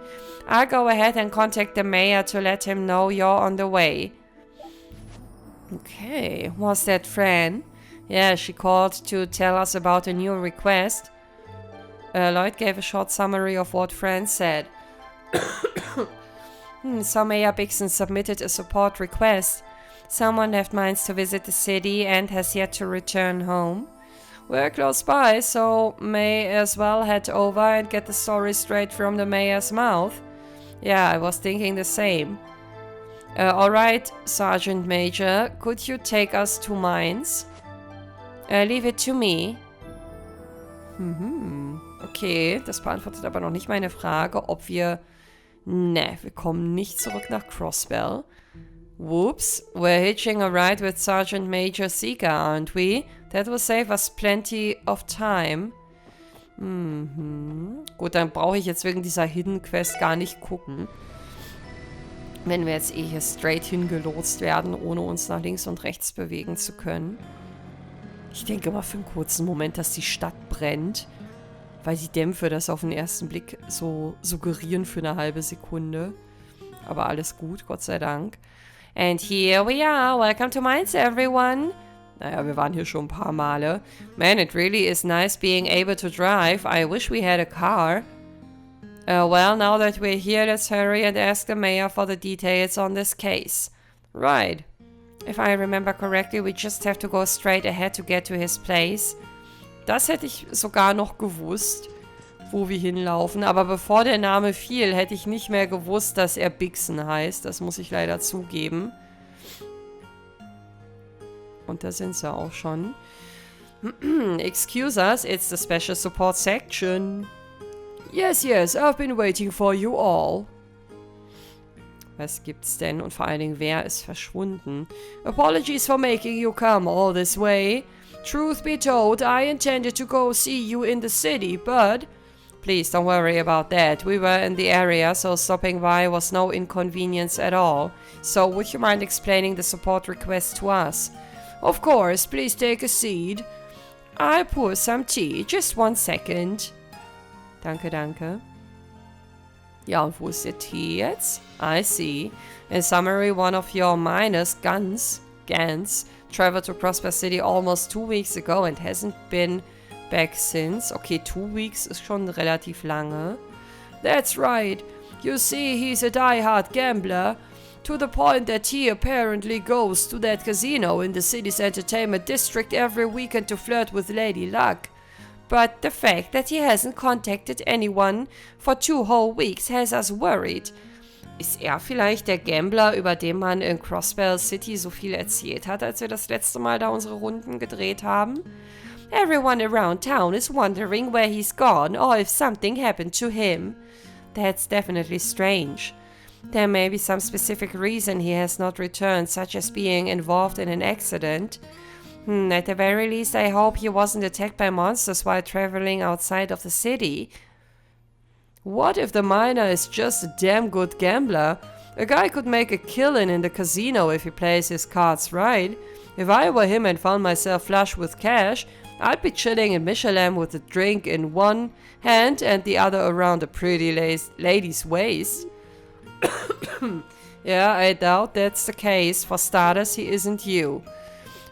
I'll go ahead and contact the mayor to let him know you're on the way. Okay, was that Fran? Yeah, she called to tell us about a new request. Lloyd gave a short summary of what Fran said. So Mayor Bixen submitted a support request. Someone left mines to visit the city and has yet to return home. We're close by, so may as well head over and get the story straight from the mayor's mouth. Yeah, I was thinking the same. Alright, Sergeant Major, could you take us to mines? Leave it to me. Okay, das beantwortet aber noch nicht meine Frage, ob wir... Ne, wir kommen nicht zurück nach Crossbell. Whoops, we're hitching a ride with Sergeant Major Seeger, aren't we? That will save us plenty of time. Gut, dann brauche ich jetzt wegen dieser Hidden Quest gar nicht gucken. Wenn wir jetzt hier straight hingelotst werden, ohne uns nach links und rechts bewegen zu können. Ich denke mal für einen kurzen Moment, dass die Stadt brennt. Weil die Dämpfe das auf den ersten Blick so suggerieren für eine halbe Sekunde. Aber alles gut, Gott sei Dank. And here we are. Welcome to Mines, everyone. Naja, wir waren hier schon ein paar Male. Man, it really is nice being able to drive. I wish we had a car. Well, now that we're here, let's hurry and ask the mayor for the details on this case. Right. If I remember correctly, we just have to go straight ahead to get to his place. Das hätte ich sogar noch gewusst, wo wir hinlaufen. Aber bevor der Name fiel, hätte ich nicht mehr gewusst, dass er Bixen heißt. Das muss ich leider zugeben. Und da sind sie auch schon. Excuse us, it's the Special Support Section. Yes, yes, I've been waiting for you all. Was gibt's denn? Und vor allen Dingen, wer ist verschwunden? Apologies for making you come all this way. Truth be told, I intended to go see you in the city, but... Please, don't worry about that. We were in the area, so stopping by was no inconvenience at all. So, would you mind explaining the support request to us? Of course, please take a seat. I'll pour some tea. Just 1 second. Danke, danke. Ja, und wo ist der Tee jetzt? I see. In summary, one of your miners, Gans, traveled to Prosper City almost 2 weeks ago and hasn't been back since. Okay, 2 weeks ist schon relativ lange. That's right. You see, he's a die-hard gambler. To the point that he apparently goes to that casino in the city's entertainment district every weekend to flirt with Lady Luck. But the fact that he hasn't contacted anyone for 2 whole weeks has us worried. Ist er vielleicht der Gambler, über den man in Crossbell City so viel erzählt hat, als wir das letzte Mal da unsere Runden gedreht haben? Everyone around town is wondering where he's gone or if something happened to him. That's definitely strange. There may be some specific reason he has not returned, such as being involved in an accident. At the very least, I hope he wasn't attacked by monsters while traveling outside of the city. What if the miner is just a damn good gambler? A guy could make a killing in the casino if he plays his cards right. If I were him and found myself flush with cash, I'd be chilling in Michelin with a drink in one hand and the other around a pretty lady's waist. Yeah, I doubt that's the case. For starters, he isn't you.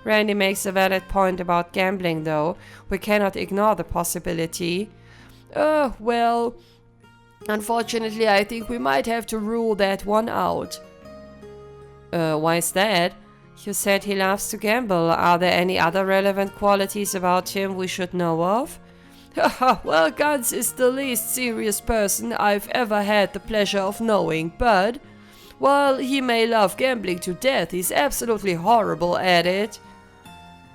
Randy makes a valid point about gambling, though. We cannot ignore the possibility. Well... Unfortunately, I think we might have to rule that one out. Why's that? You said he loves to gamble. Are there any other relevant qualities about him we should know of? Well, Guns is the least serious person I've ever had the pleasure of knowing, but... While he may love gambling to death, he's absolutely horrible at it.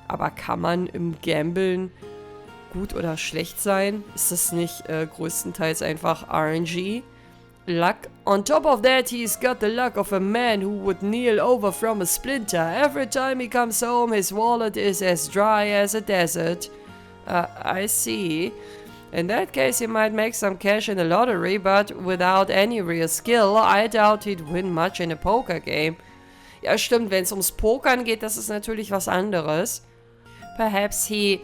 Aber kann man im Gambeln gut oder schlecht sein? Ist das nicht größtenteils einfach RNG? Luck? On top of that, he's got the luck of a man who would kneel over from a splinter. Every time he comes home, his wallet is as dry as a desert. I see. In that case, he might make some cash in the lottery, but without any real skill, I doubt he'd win much in a poker game. Ja, stimmt, wenn es ums Pokern geht, das ist natürlich was anderes. Perhaps he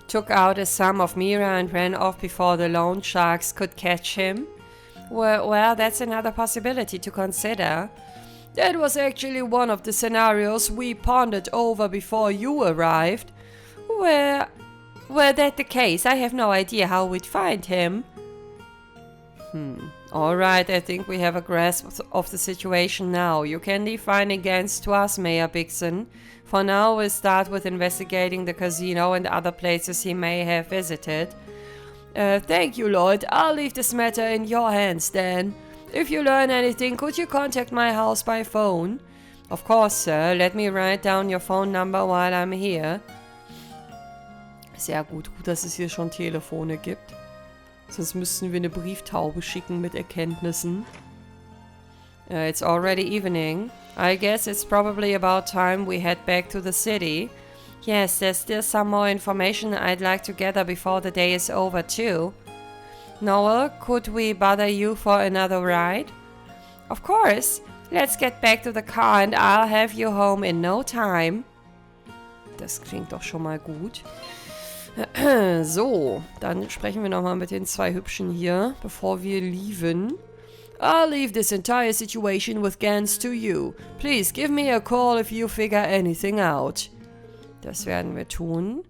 took out a sum of MEHR and ran off before the loan sharks could catch him. Well, that's another possibility to consider. That was actually one of the scenarios we pondered over before you arrived. Were that the case, I have no idea how we'd find him. Alright, I think we have a grasp of the situation now. You can leave findings to us, Mayor Bigson. For now, we'll start with investigating the casino and other places he may have visited. Thank you, Lloyd. I'll leave this matter in your hands, then. If you learn anything, could you contact my house by phone? Of course, sir. Let me write down your phone number while I'm here. Sehr gut. Gut, dass es hier schon Telefone gibt. Sonst müssten wir eine Brieftaube schicken mit Erkenntnissen. It's already evening. I guess it's probably about time we head back to the city. Yes, there's still some more information I'd like to gather before the day is over, too. Noel, could we bother you for another ride? Of course. Let's get back to the car and I'll have you home in no time. Das klingt doch schon mal gut. So, dann sprechen wir nochmal mit den zwei Hübschen hier, bevor wir leaven. I'll leave this entire situation with Gans to you. Please give me a call if you figure anything out. Das werden wir tun.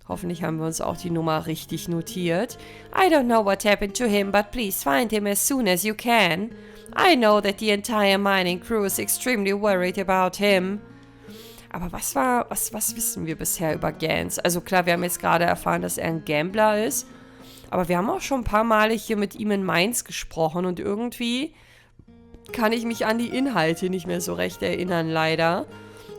Hoffentlich haben wir uns auch die Nummer richtig notiert. I don't know what happened to him, but please find him as soon as you can. I know that the entire mining crew is extremely worried about him. Aber was wissen wir bisher über Gans? Also klar, wir haben jetzt gerade erfahren, dass er ein Gambler ist. Aber wir haben auch schon ein paar Male hier mit ihm in Mainz gesprochen und irgendwie kann ich mich an die Inhalte nicht mehr so recht erinnern, leider.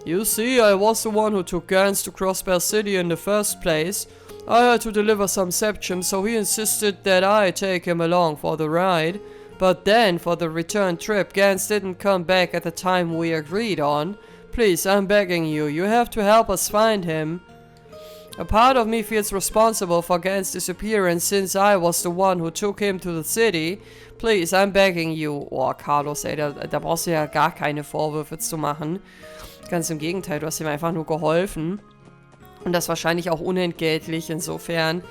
You see, I was the one who took Gans to Crossbear City in the first place. I had to deliver some septum, so he insisted that I take him along for the ride. But then, for the return trip, Gans didn't come back at the time we agreed on. Please, I'm begging you, you have to help us find him. A part of me feels responsible for Gans' disappearance since I was the one who took him to the city. Please, I'm begging you. Oh, Carlos, ey, da brauchst du ja gar keine Vorwürfe zu machen. Ganz im Gegenteil, du hast ihm einfach nur geholfen. Und das wahrscheinlich auch unentgeltlich, insofern.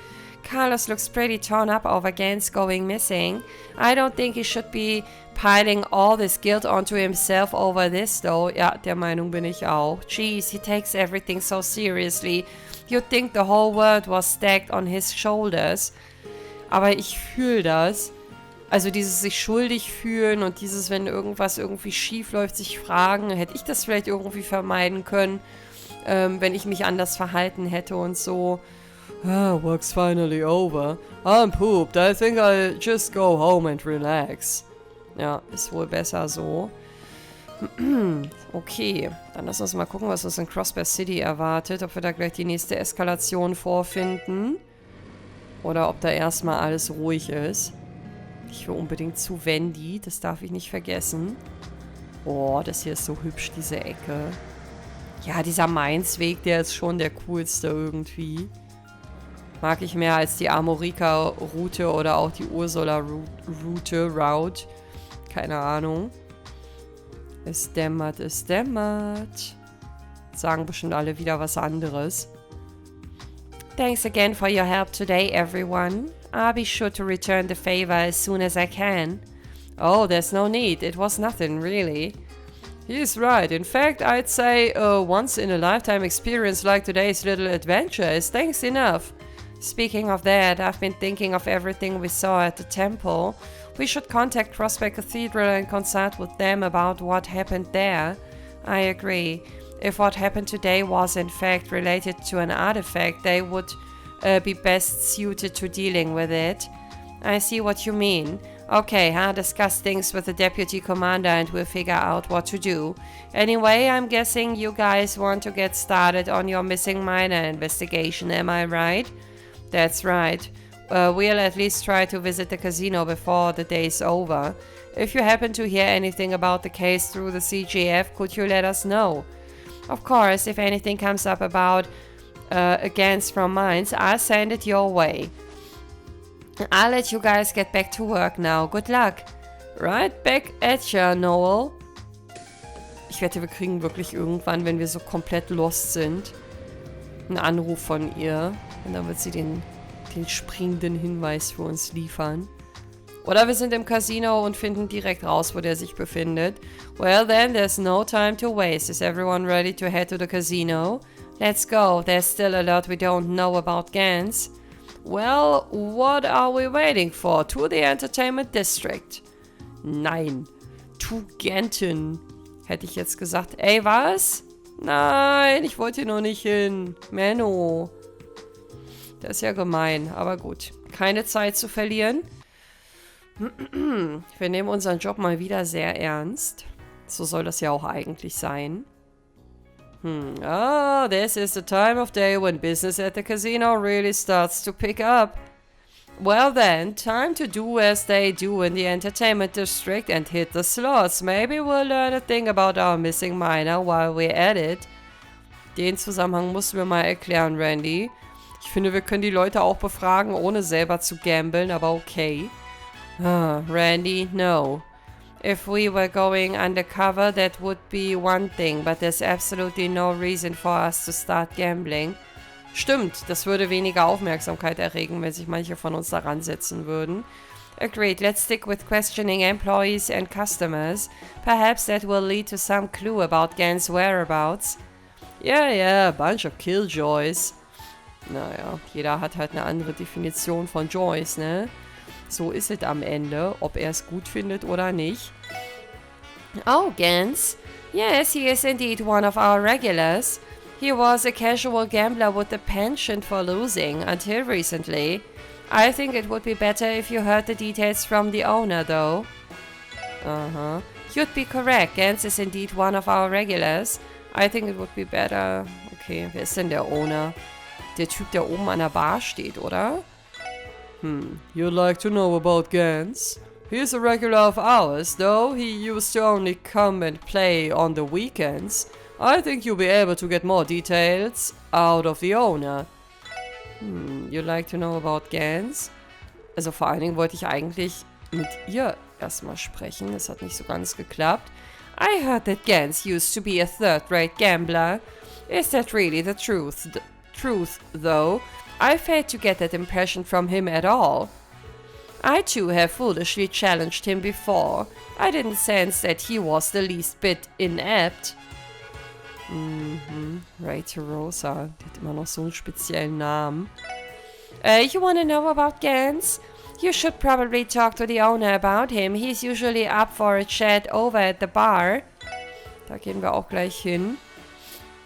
Carlos looks pretty torn up over Gans going missing. I don't think he should be piling all this guilt onto himself over this, though. Ja, der Meinung bin ich auch. Jeez, he takes everything so seriously. You'd think the whole world was stacked on his shoulders. Aber ich fühle das. Also dieses sich schuldig fühlen und dieses, wenn irgendwas irgendwie schief läuft, sich fragen, hätte ich das vielleicht irgendwie vermeiden können, wenn ich mich anders verhalten hätte und so. Work's finally over. I'm pooped. I think I'll just go home and relax. Ja, ist wohl besser so. Okay, dann lass uns mal gucken, was uns in Crossbear City erwartet. Ob wir da gleich die nächste Eskalation vorfinden. Oder ob da erstmal alles ruhig ist. Ich will unbedingt zu Wendy, das darf ich nicht vergessen. Oh, das hier ist so hübsch, diese Ecke. Ja, dieser Mainz-Weg, der ist schon der coolste irgendwie. Mag ich mehr als die Armorica-Route oder auch die Ursula-Route. Keine Ahnung. Es dämmert, es dämmert. Sagen bestimmt alle wieder was anderes. Thanks again for your help today, everyone. I'll be sure to return the favor as soon as I can. Oh, there's no need. It was nothing, really. He's right. In fact, I'd say a once-in-a-lifetime experience like today's little adventure is thanks enough. Speaking of that, I've been thinking of everything we saw at the temple. We should contact Crossbear Cathedral and consult with them about what happened there. I agree. If what happened today was in fact related to an artifact, they would be best suited to dealing with it. I see what you mean. Okay, I'll discuss things with the deputy commander and we'll figure out what to do. Anyway, I'm guessing you guys want to get started on your missing miner investigation, am I right? That's right. We'll at least try to visit the casino before the day's over. If you happen to hear anything about the case through the CGF, could you let us know? Of course, if anything comes up about against from Mainz, I'll send it your way. I'll let you guys get back to work now. Good luck. Right back at ya, Noel. Ich wette, wir kriegen wirklich irgendwann, wenn wir so komplett lost sind, einen Anruf von ihr. Und dann wird sie den springenden Hinweis für uns liefern. Oder wir sind im Casino und finden direkt raus, wo der sich befindet. Well then, there's no time to waste. Is everyone ready to head to the casino? Let's go. There's still a lot we don't know about Gans. Well, what are we waiting for? To the Entertainment District. Nein. To Ganton. Hätte ich jetzt gesagt. Ey, was? Nein, ich wollte hier noch nicht hin. Menno. Das ist ja gemein, aber gut. Keine Zeit zu verlieren. Wir nehmen unseren Job mal wieder sehr ernst. So soll das ja auch eigentlich sein. This is the time of day when business at the casino really starts to pick up. Well then, time to do as they do in the entertainment district and hit the slots. Maybe we'll learn a thing about our missing miner while we're at it. Den Zusammenhang musst du mir mal erklären, Randy. Ich finde, wir können die Leute auch befragen, ohne selber zu gambeln, aber okay. Randy, no. If we were going undercover, that would be one thing, but there's absolutely no reason for us to start gambling. Stimmt, das würde weniger Aufmerksamkeit erregen, wenn sich manche von uns daran setzen würden. Agreed, let's stick with questioning employees and customers. Perhaps that will lead to some clue about Gans' whereabouts. Yeah, a bunch of killjoys. Naja, jeder hat halt eine andere Definition von Joys, ne? So ist es am Ende, ob er es gut findet oder nicht. Oh, Gans. Yes, he is indeed one of our regulars. He was a casual gambler with a penchant for losing, until recently. I think it would be better if you heard the details from the owner, though. You'd be correct. Gans is indeed one of our regulars. I think it would be better... Okay, wer ist denn der Owner? Der Typ, der oben an der Bar steht, oder? You'd like to know about Gans? He's a regular of ours, though he used to only come and play on the weekends. I think you'll be able to get more details out of the owner. You'd like to know about Gans? Also vor allen Dingen wollte ich eigentlich mit ihr erstmal sprechen. Das hat nicht so ganz geklappt. I heard that Gans used to be a third-rate gambler. Is that really the truth? Though, I failed to get that impression from him at all. I too have foolishly challenged him before. I didn't sense that he was the least bit inept. Rosa, die hat immer noch so einen speziellen Namen. You wanna know about Gans? You should probably talk to the owner about him. He's usually up for a chat over at the bar. Da gehen wir auch gleich hin.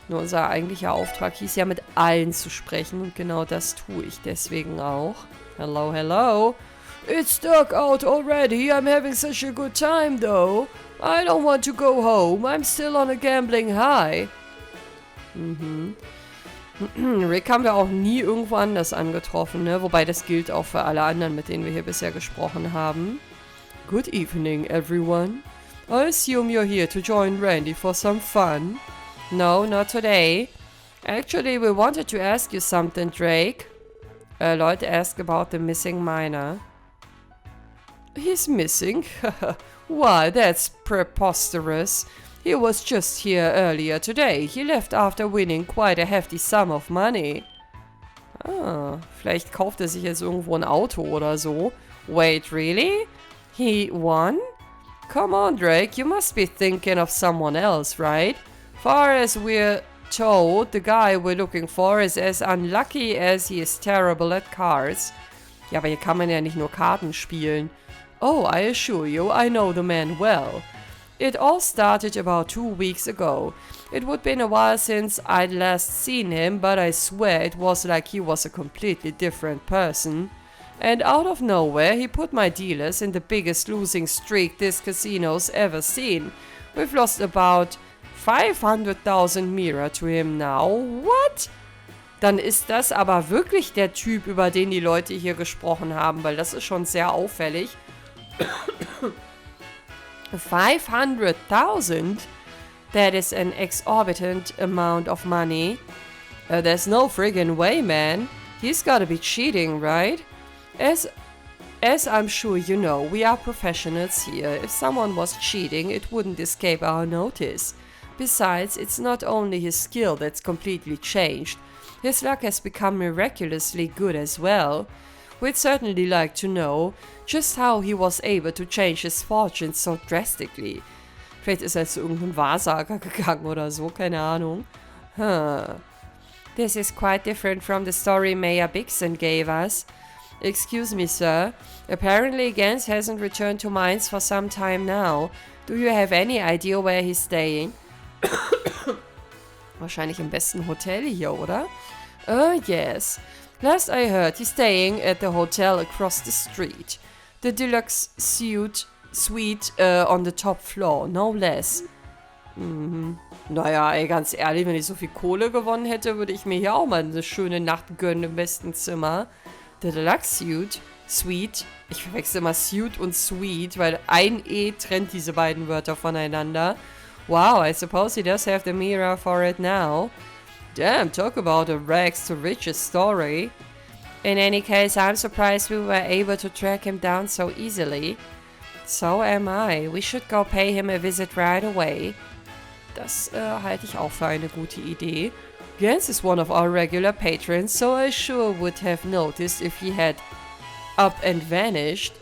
Nur unser eigentlicher Auftrag hieß ja, mit allen zu sprechen. Und genau das tue ich deswegen auch. Hello, hello. It's dark out already. I'm having such a good time, though. I don't want to go home. I'm still on a gambling high. Rick haben wir auch nie irgendwo anders angetroffen, ne? Wobei das gilt auch für alle anderen, mit denen wir hier bisher gesprochen haben. Good evening, everyone. I assume you're here to join Randy for some fun. No, not today. Actually, we wanted to ask you something, Drake. Lloyd asked about the missing miner. He's missing? Why, that's preposterous. He was just here earlier today. He left after winning quite a hefty sum of money. Vielleicht kauft er sich jetzt irgendwo ein Auto oder so. Wait, really? He won? Come on, Drake, you must be thinking of someone else, right? Far as we're told, the guy we're looking for is as unlucky as he is terrible at cards. Ja, aber hier kann man ja nicht nur Karten spielen. Oh, I assure you, I know the man well. It all started about 2 weeks ago. It would been a while since I'd last seen him, but I swear it was like he was a completely different person. And out of nowhere, he put my dealers in the biggest losing streak this casino's ever seen. We've lost about 500,000 MEHR to him now. What? Dann ist das aber wirklich der Typ, über den die Leute hier gesprochen haben, weil das ist schon sehr auffällig. 500,000? That is an exorbitant amount of money. There's no friggin' way, man. He's gotta be cheating, right? As I'm sure you know, we are professionals here. If someone was cheating, it wouldn't escape our notice. Besides, it's not only his skill that's completely changed. His luck has become miraculously good as well. We'd certainly like to know just how he was able to change his fortune so drastically. Vielleicht ist er zu irgendeinem Wahrsager gegangen oder so, keine Ahnung. This is quite different from the story Mayor Bixen gave us. Excuse me, sir. Apparently Gans hasn't returned to mines for some time now. Do you have any idea where he's staying? Wahrscheinlich im besten Hotel hier, oder? Yes. Last I heard, he's staying at the hotel across the street. The deluxe suite on the top floor, no less. Naja, ey, ganz ehrlich, wenn ich so viel Kohle gewonnen hätte, würde ich mir hier auch mal eine schöne Nacht gönnen im besten Zimmer. The deluxe suite. Ich verwechsel immer suit und suite, weil ein E trennt diese beiden Wörter voneinander. Wow, I suppose he does have the mirror for it now. Damn, talk about a rags to riches story. In any case, I'm surprised we were able to track him down so easily. So am I. We should go pay him a visit right away. Das halte ich auch für eine gute Idee. Gans is one of our regular patrons, so I sure would have noticed if he had up and vanished.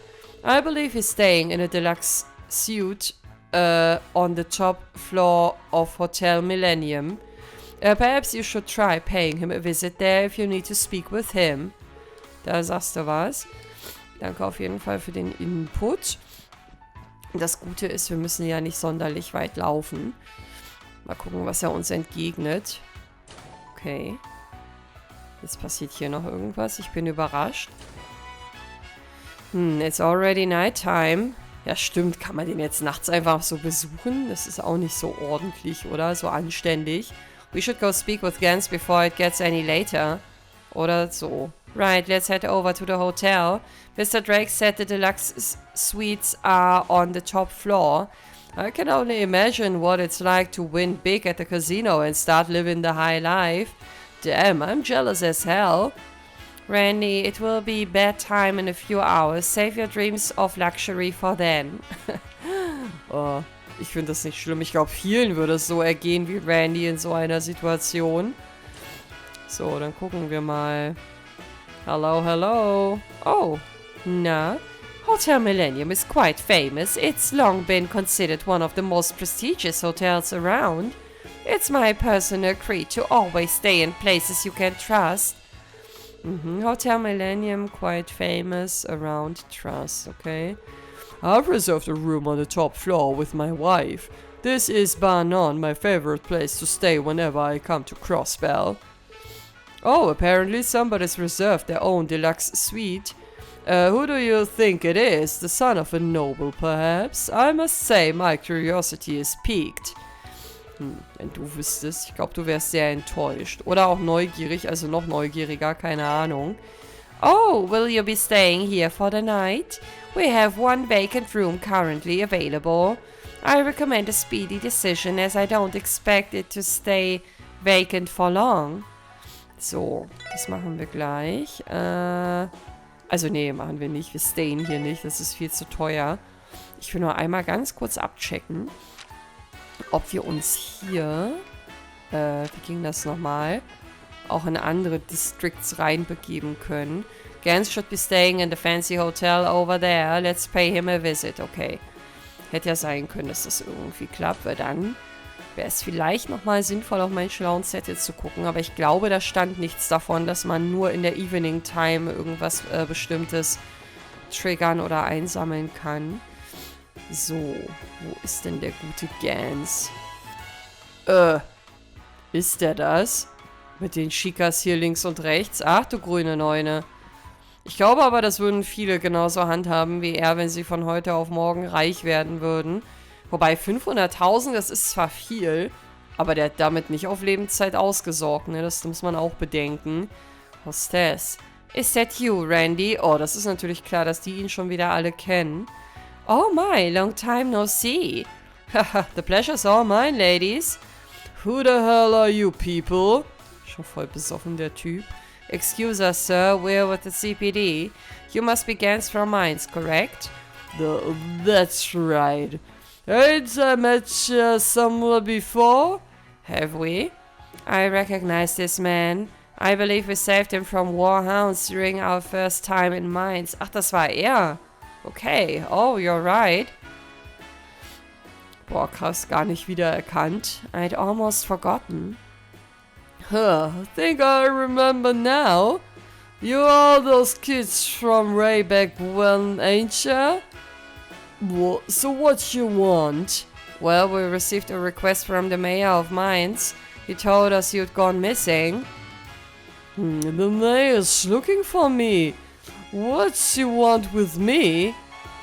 I believe he's staying in a deluxe suite on the top floor of Hotel Millennium. Perhaps you should try paying him a visit there if you need to speak with him. Da sagst du was. Danke auf jeden Fall für den Input. Das Gute ist, wir müssen ja nicht sonderlich weit laufen. Mal gucken, was er uns entgegnet. Okay. Jetzt passiert hier noch irgendwas. Ich bin überrascht. It's already nighttime. Ja, stimmt. Kann man den jetzt nachts einfach so besuchen? Das ist auch nicht so ordentlich, oder? So anständig. We should go speak with Gans before it gets any later. Oder so. Right, let's head over to the hotel. Mr. Drake said the deluxe suites are on the top floor. I can only imagine what it's like to win big at the casino and start living the high life. Damn, I'm jealous as hell. Randy, it will be bedtime in a few hours. Save your dreams of luxury for then. Oh, ich finde das nicht schlimm. Ich glaube, vielen würde es so ergehen wie Randy in so einer Situation. So, dann gucken wir mal. Hello, hello. Oh, na? Hotel Millennium is quite famous. It's long been considered one of the most prestigious hotels around. It's my personal creed to always stay in places you can trust. Hotel Millennium, quite famous around trust, okay. I've reserved a room on the top floor with my wife. This is bar none my favorite place to stay whenever I come to Crossbell. Oh, apparently somebody's reserved their own deluxe suite. Who do you think it is? The son of a noble, perhaps? I must say, my curiosity is piqued. Wenn du wüsstest, ich glaube, du wärst sehr enttäuscht. Oder auch neugierig, also noch neugieriger, keine Ahnung. Oh, will you be staying here for the night? We have one vacant room currently available. I recommend a speedy decision as I don't expect it to stay vacant for long. So, das machen wir gleich. Also nee, machen wir nicht. Wir stayen hier nicht. Das ist viel zu teuer. Ich will nur einmal ganz kurz abchecken, ob wir uns hier, wie ging das nochmal, auch in andere Districts reinbegeben können. Gans should be staying in the fancy hotel over there. Let's pay him a visit. Okay. Hätte ja sein können, dass das irgendwie klappt, weil dann wäre es vielleicht nochmal sinnvoll, auf meinen schlauen Zettel zu gucken. Aber ich glaube, da stand nichts davon, dass man nur in der Evening Time irgendwas Bestimmtes triggern oder einsammeln kann. So, wo ist denn der gute Gans? Ist der das? Mit den Chikas hier links und rechts? Ach, du grüne Neune. Ich glaube aber, das würden viele genauso handhaben wie er, wenn sie von heute auf morgen reich werden würden. Wobei 500.000, das ist zwar viel, aber der hat damit nicht auf Lebenszeit ausgesorgt, ne? Das muss man auch bedenken. Hostess. Is that you, Randy? Oh, das ist natürlich klar, dass die ihn schon wieder alle kennen. Oh my, long time no see. Haha, the pleasure's all mine, ladies. Who the hell are you people? Schon voll besoffen, der Typ. Excuse us, sir, we're with the CPD. You must be Gans from Mines, correct? That's right. Ain't I met you somewhere before? Have we? I recognize this man. I believe we saved him from warhounds during our first time in mines. Ach, das war er. Okay. Oh, you're right. Boah, krass, gar nicht wiedererkannt. I'd almost forgotten. Huh, think I remember now. You are those kids from way back when, ain't ya? So what you want? Well, we received a request from the mayor of Mines. He told us you'd gone missing. The mayor's looking for me. What you want with me?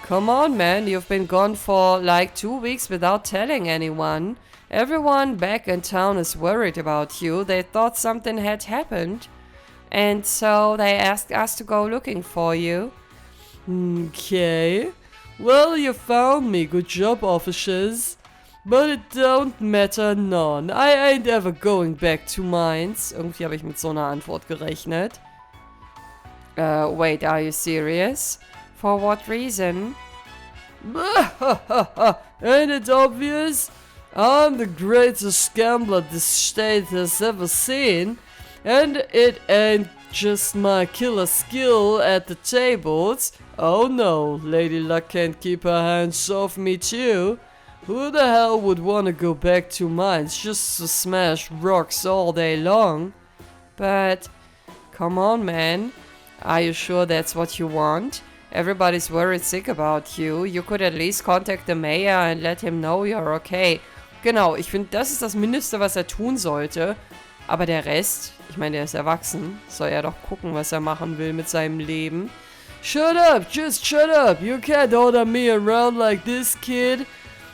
Come on, man, you've been gone for like 2 weeks without telling anyone. Everyone back in town is worried about you. They thought something had happened. And so they asked us to go looking for you. Okay. Well, you found me. Good job, officers. But it don't matter none. I ain't ever going back to mines. Irgendwie habe ich mit so einer Antwort gerechnet. Wait, are you serious? For what reason? Ain't it obvious? I'm the greatest gambler this state has ever seen. And it ain't just my killer skill at the tables. Oh no, Lady Luck can't keep her hands off me too. Who the hell would want to go back to mines just to smash rocks all day long? But, come on, man. Are you sure that's what you want? Everybody's worried sick about you. You could at least contact the mayor and let him know you're okay. Genau, ich finde, das ist das Mindeste, was er tun sollte. Aber der Rest, ich meine, der ist erwachsen, soll er doch gucken, was er machen will mit seinem Leben. Shut up, just shut up. You can't order me around like this, kid.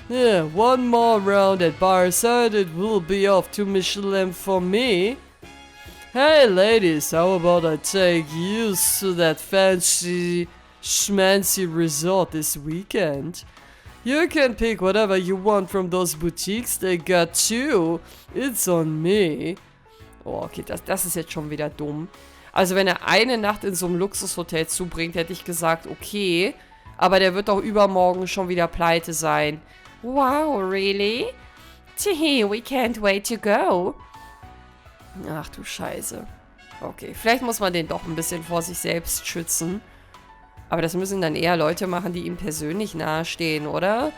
Yeah, one more round at Bars and it will be off to Michelin for me. Hey ladies, how about I take you to that fancy schmancy resort this weekend? You can pick whatever you want from those boutiques they got too. It's on me. Oh, okay, das ist jetzt schon wieder dumm. Also wenn er eine Nacht in so einem Luxushotel zubringt, hätte ich gesagt, okay. Aber der wird doch übermorgen schon wieder pleite sein. Wow, really? Tee, we can't wait to go. Ach du Scheiße. Okay, vielleicht muss man den doch ein bisschen vor sich selbst schützen. Aber das müssen dann eher Leute machen, die ihm persönlich nahestehen, oder?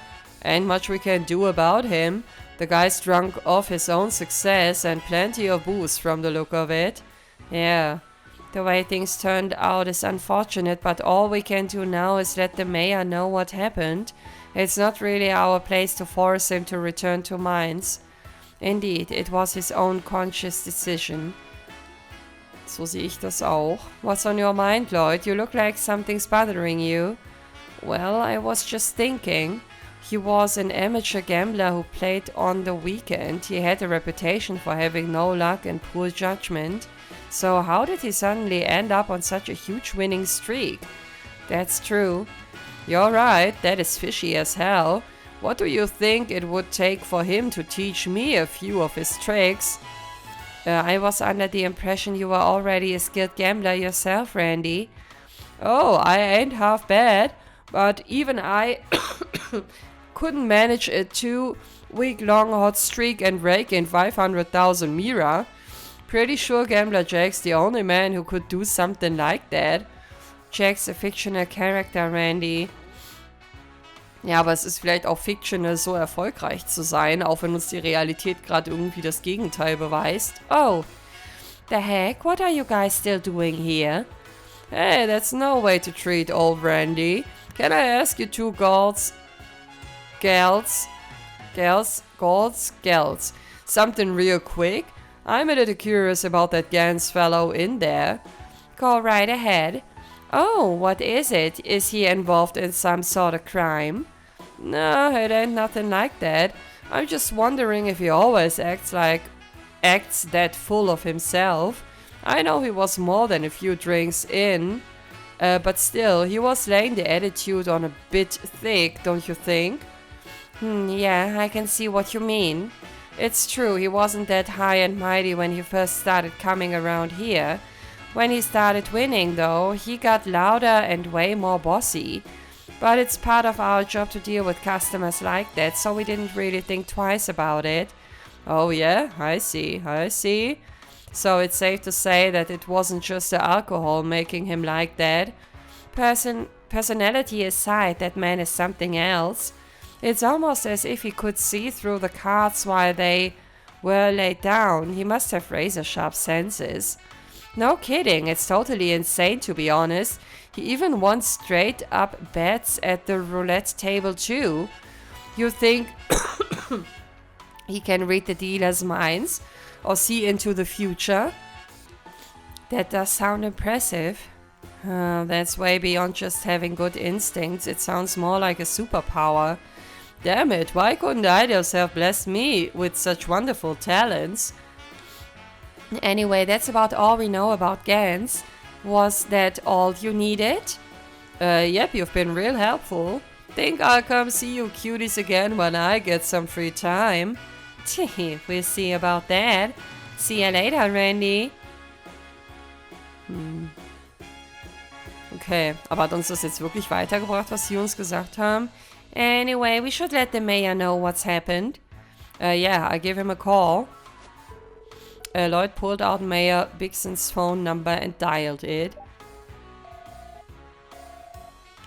Ain't much we can do about him. The guy's drunk off his own success and plenty of booze from the look of it. Yeah, the way things turned out is unfortunate, but all we can do now is let the mayor know what happened. It's not really our place to force him to return to mines. Indeed, it was his own conscious decision. So sehe ich das auch. What's on your mind, Lloyd? You look like something's bothering you. Well, I was just thinking. He was an amateur gambler who played on the weekend. He had a reputation for having no luck and poor judgment. So how did he suddenly end up on such a huge winning streak? That's true. You're right, that is fishy as hell. What do you think it would take for him to teach me a few of his tricks? I was under the impression you were already a skilled gambler yourself, Randy. Oh, I ain't half bad, but even I couldn't manage a 2-week-long hot streak and rake in 500,000 Mira. Pretty sure Gambler Jack's the only man who could do something like that. Jack's a fictional character, Randy. Ja, aber es ist vielleicht auch fictional, so erfolgreich zu sein, auch wenn uns die Realität gerade irgendwie das Gegenteil beweist. Oh, the heck? What are you guys still doing here? Hey, that's no way to treat old Randy. Can I ask you two gals, something real quick? I'm a little curious about that Gans fellow in there. Go right ahead. Oh, what is it? Is he involved in some sort of crime? No, it ain't nothing like that. I'm just wondering if he always acts that full of himself. I know he was more than a few drinks in, but still, he was laying the attitude on a bit thick, don't you think? Yeah, I can see what you mean. It's true, he wasn't that high and mighty when he first started coming around here. When he started winning, though, he got louder and way more bossy. But it's part of our job to deal with customers like that, so we didn't really think twice about it. Oh yeah, I see. So it's safe to say that it wasn't just the alcohol making him like that. Personality aside, that man is something else. It's almost as if he could see through the cards while they were laid down. He must have razor-sharp senses. No kidding, it's totally insane to be honest. He even won straight-up bets at the roulette table too. You think he can read the dealer's minds or see into the future? That does sound impressive. That's way beyond just having good instincts. It sounds more like a superpower. Damn it, why couldn't idols have blessed me with such wonderful talents? Anyway, that's about all we know about Gans. Was that all you needed? Yep, you've been real helpful. Think I'll come see you cuties again when I get some free time. We'll see about that. See you later, Randy. Okay, aber hat uns das jetzt wirklich weitergebracht, was sie uns gesagt haben? Anyway, we should let the mayor know what's happened. Yeah, I give him a call. Lloyd pulled out Mayor Bixens's phone number and dialed it.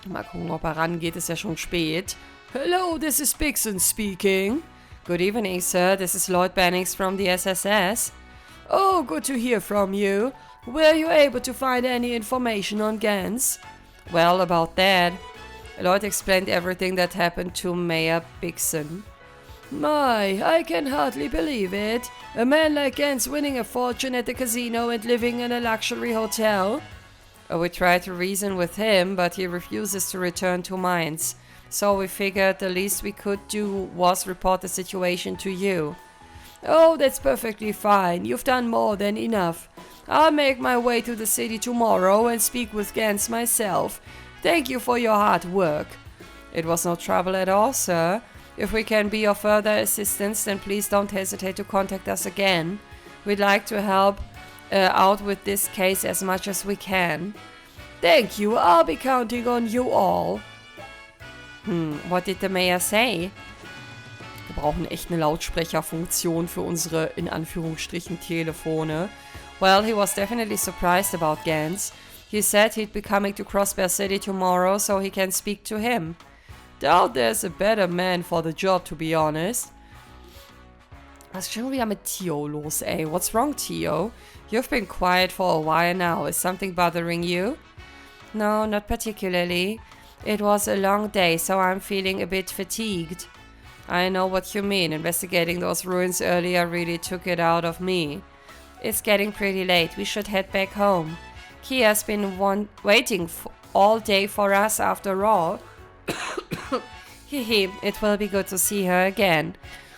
Mal gucken, ob rangeht, ist ja schon spät. Hello, this is Bixen speaking. Good evening, sir. This is Lloyd Bannings from the SSS. Oh, good to hear from you. Were you able to find any information on Gans? Well, about that. Lloyd explained everything that happened to Mayor Bixen. My, I can hardly believe it. A man like Gans winning a fortune at the casino and living in a luxury hotel. We tried to reason with him, but he refuses to return to mines. So we figured the least we could do was report the situation to you. Oh, that's perfectly fine. You've done more than enough. I'll make my way to the city tomorrow and speak with Gans myself. Thank you for your hard work. It was no trouble at all, sir. If we can be of further assistance, then please don't hesitate to contact us again. We'd like to help out with this case as much as we can. Thank you. I'll be counting on you all. What did the mayor say? Wir brauchen echt eine Lautsprecherfunktion für unsere, in Anführungsstrichen, Telefone. Well, he was definitely surprised about Gans. He said he'd be coming to Crossbear City tomorrow so he can speak to him. Doubt there's a better man for the job, to be honest. Was ist schon wieder mit Theo los, ey? What's wrong, Theo? You've been quiet for a while now. Is something bothering you? No, not particularly. It was a long day, so I'm feeling a bit fatigued. I know what you mean. Investigating those ruins earlier really took it out of me. It's getting pretty late. We should head back home. Kia's been waiting all day for us after all. It will be good to see her again.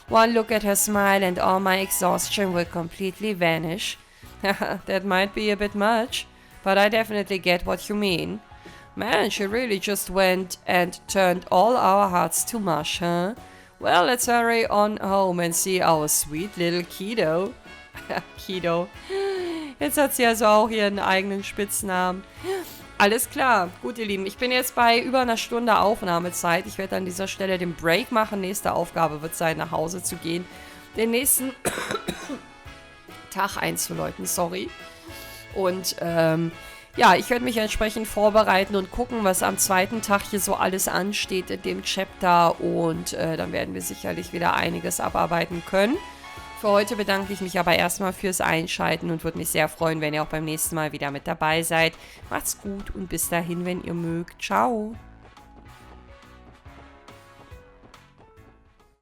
One look at her smile and all my exhaustion will completely vanish. That might be a bit much, but I definitely get what you mean. Man, she really just went and turned all our hearts to mush, huh? Well, let's hurry on home and see our sweet little Kido. Kido. Jetzt hat sie also auch ihren eigenen Spitznamen. Alles klar. Gut, ihr Lieben. Ich bin jetzt bei über einer Stunde Aufnahmezeit. Ich werde an dieser Stelle den Break machen. Nächste Aufgabe wird sein, nach Hause zu gehen. Den nächsten Tag einzuläuten, sorry. Und, ja, ich werde mich entsprechend vorbereiten und gucken, was am zweiten Tag hier so alles ansteht in dem Chapter. Und dann werden wir sicherlich wieder einiges abarbeiten können. Für heute bedanke ich mich aber erstmal fürs Einschalten und würde mich sehr freuen, wenn ihr auch beim nächsten Mal wieder mit dabei seid. Macht's gut und bis dahin, wenn ihr mögt. Ciao!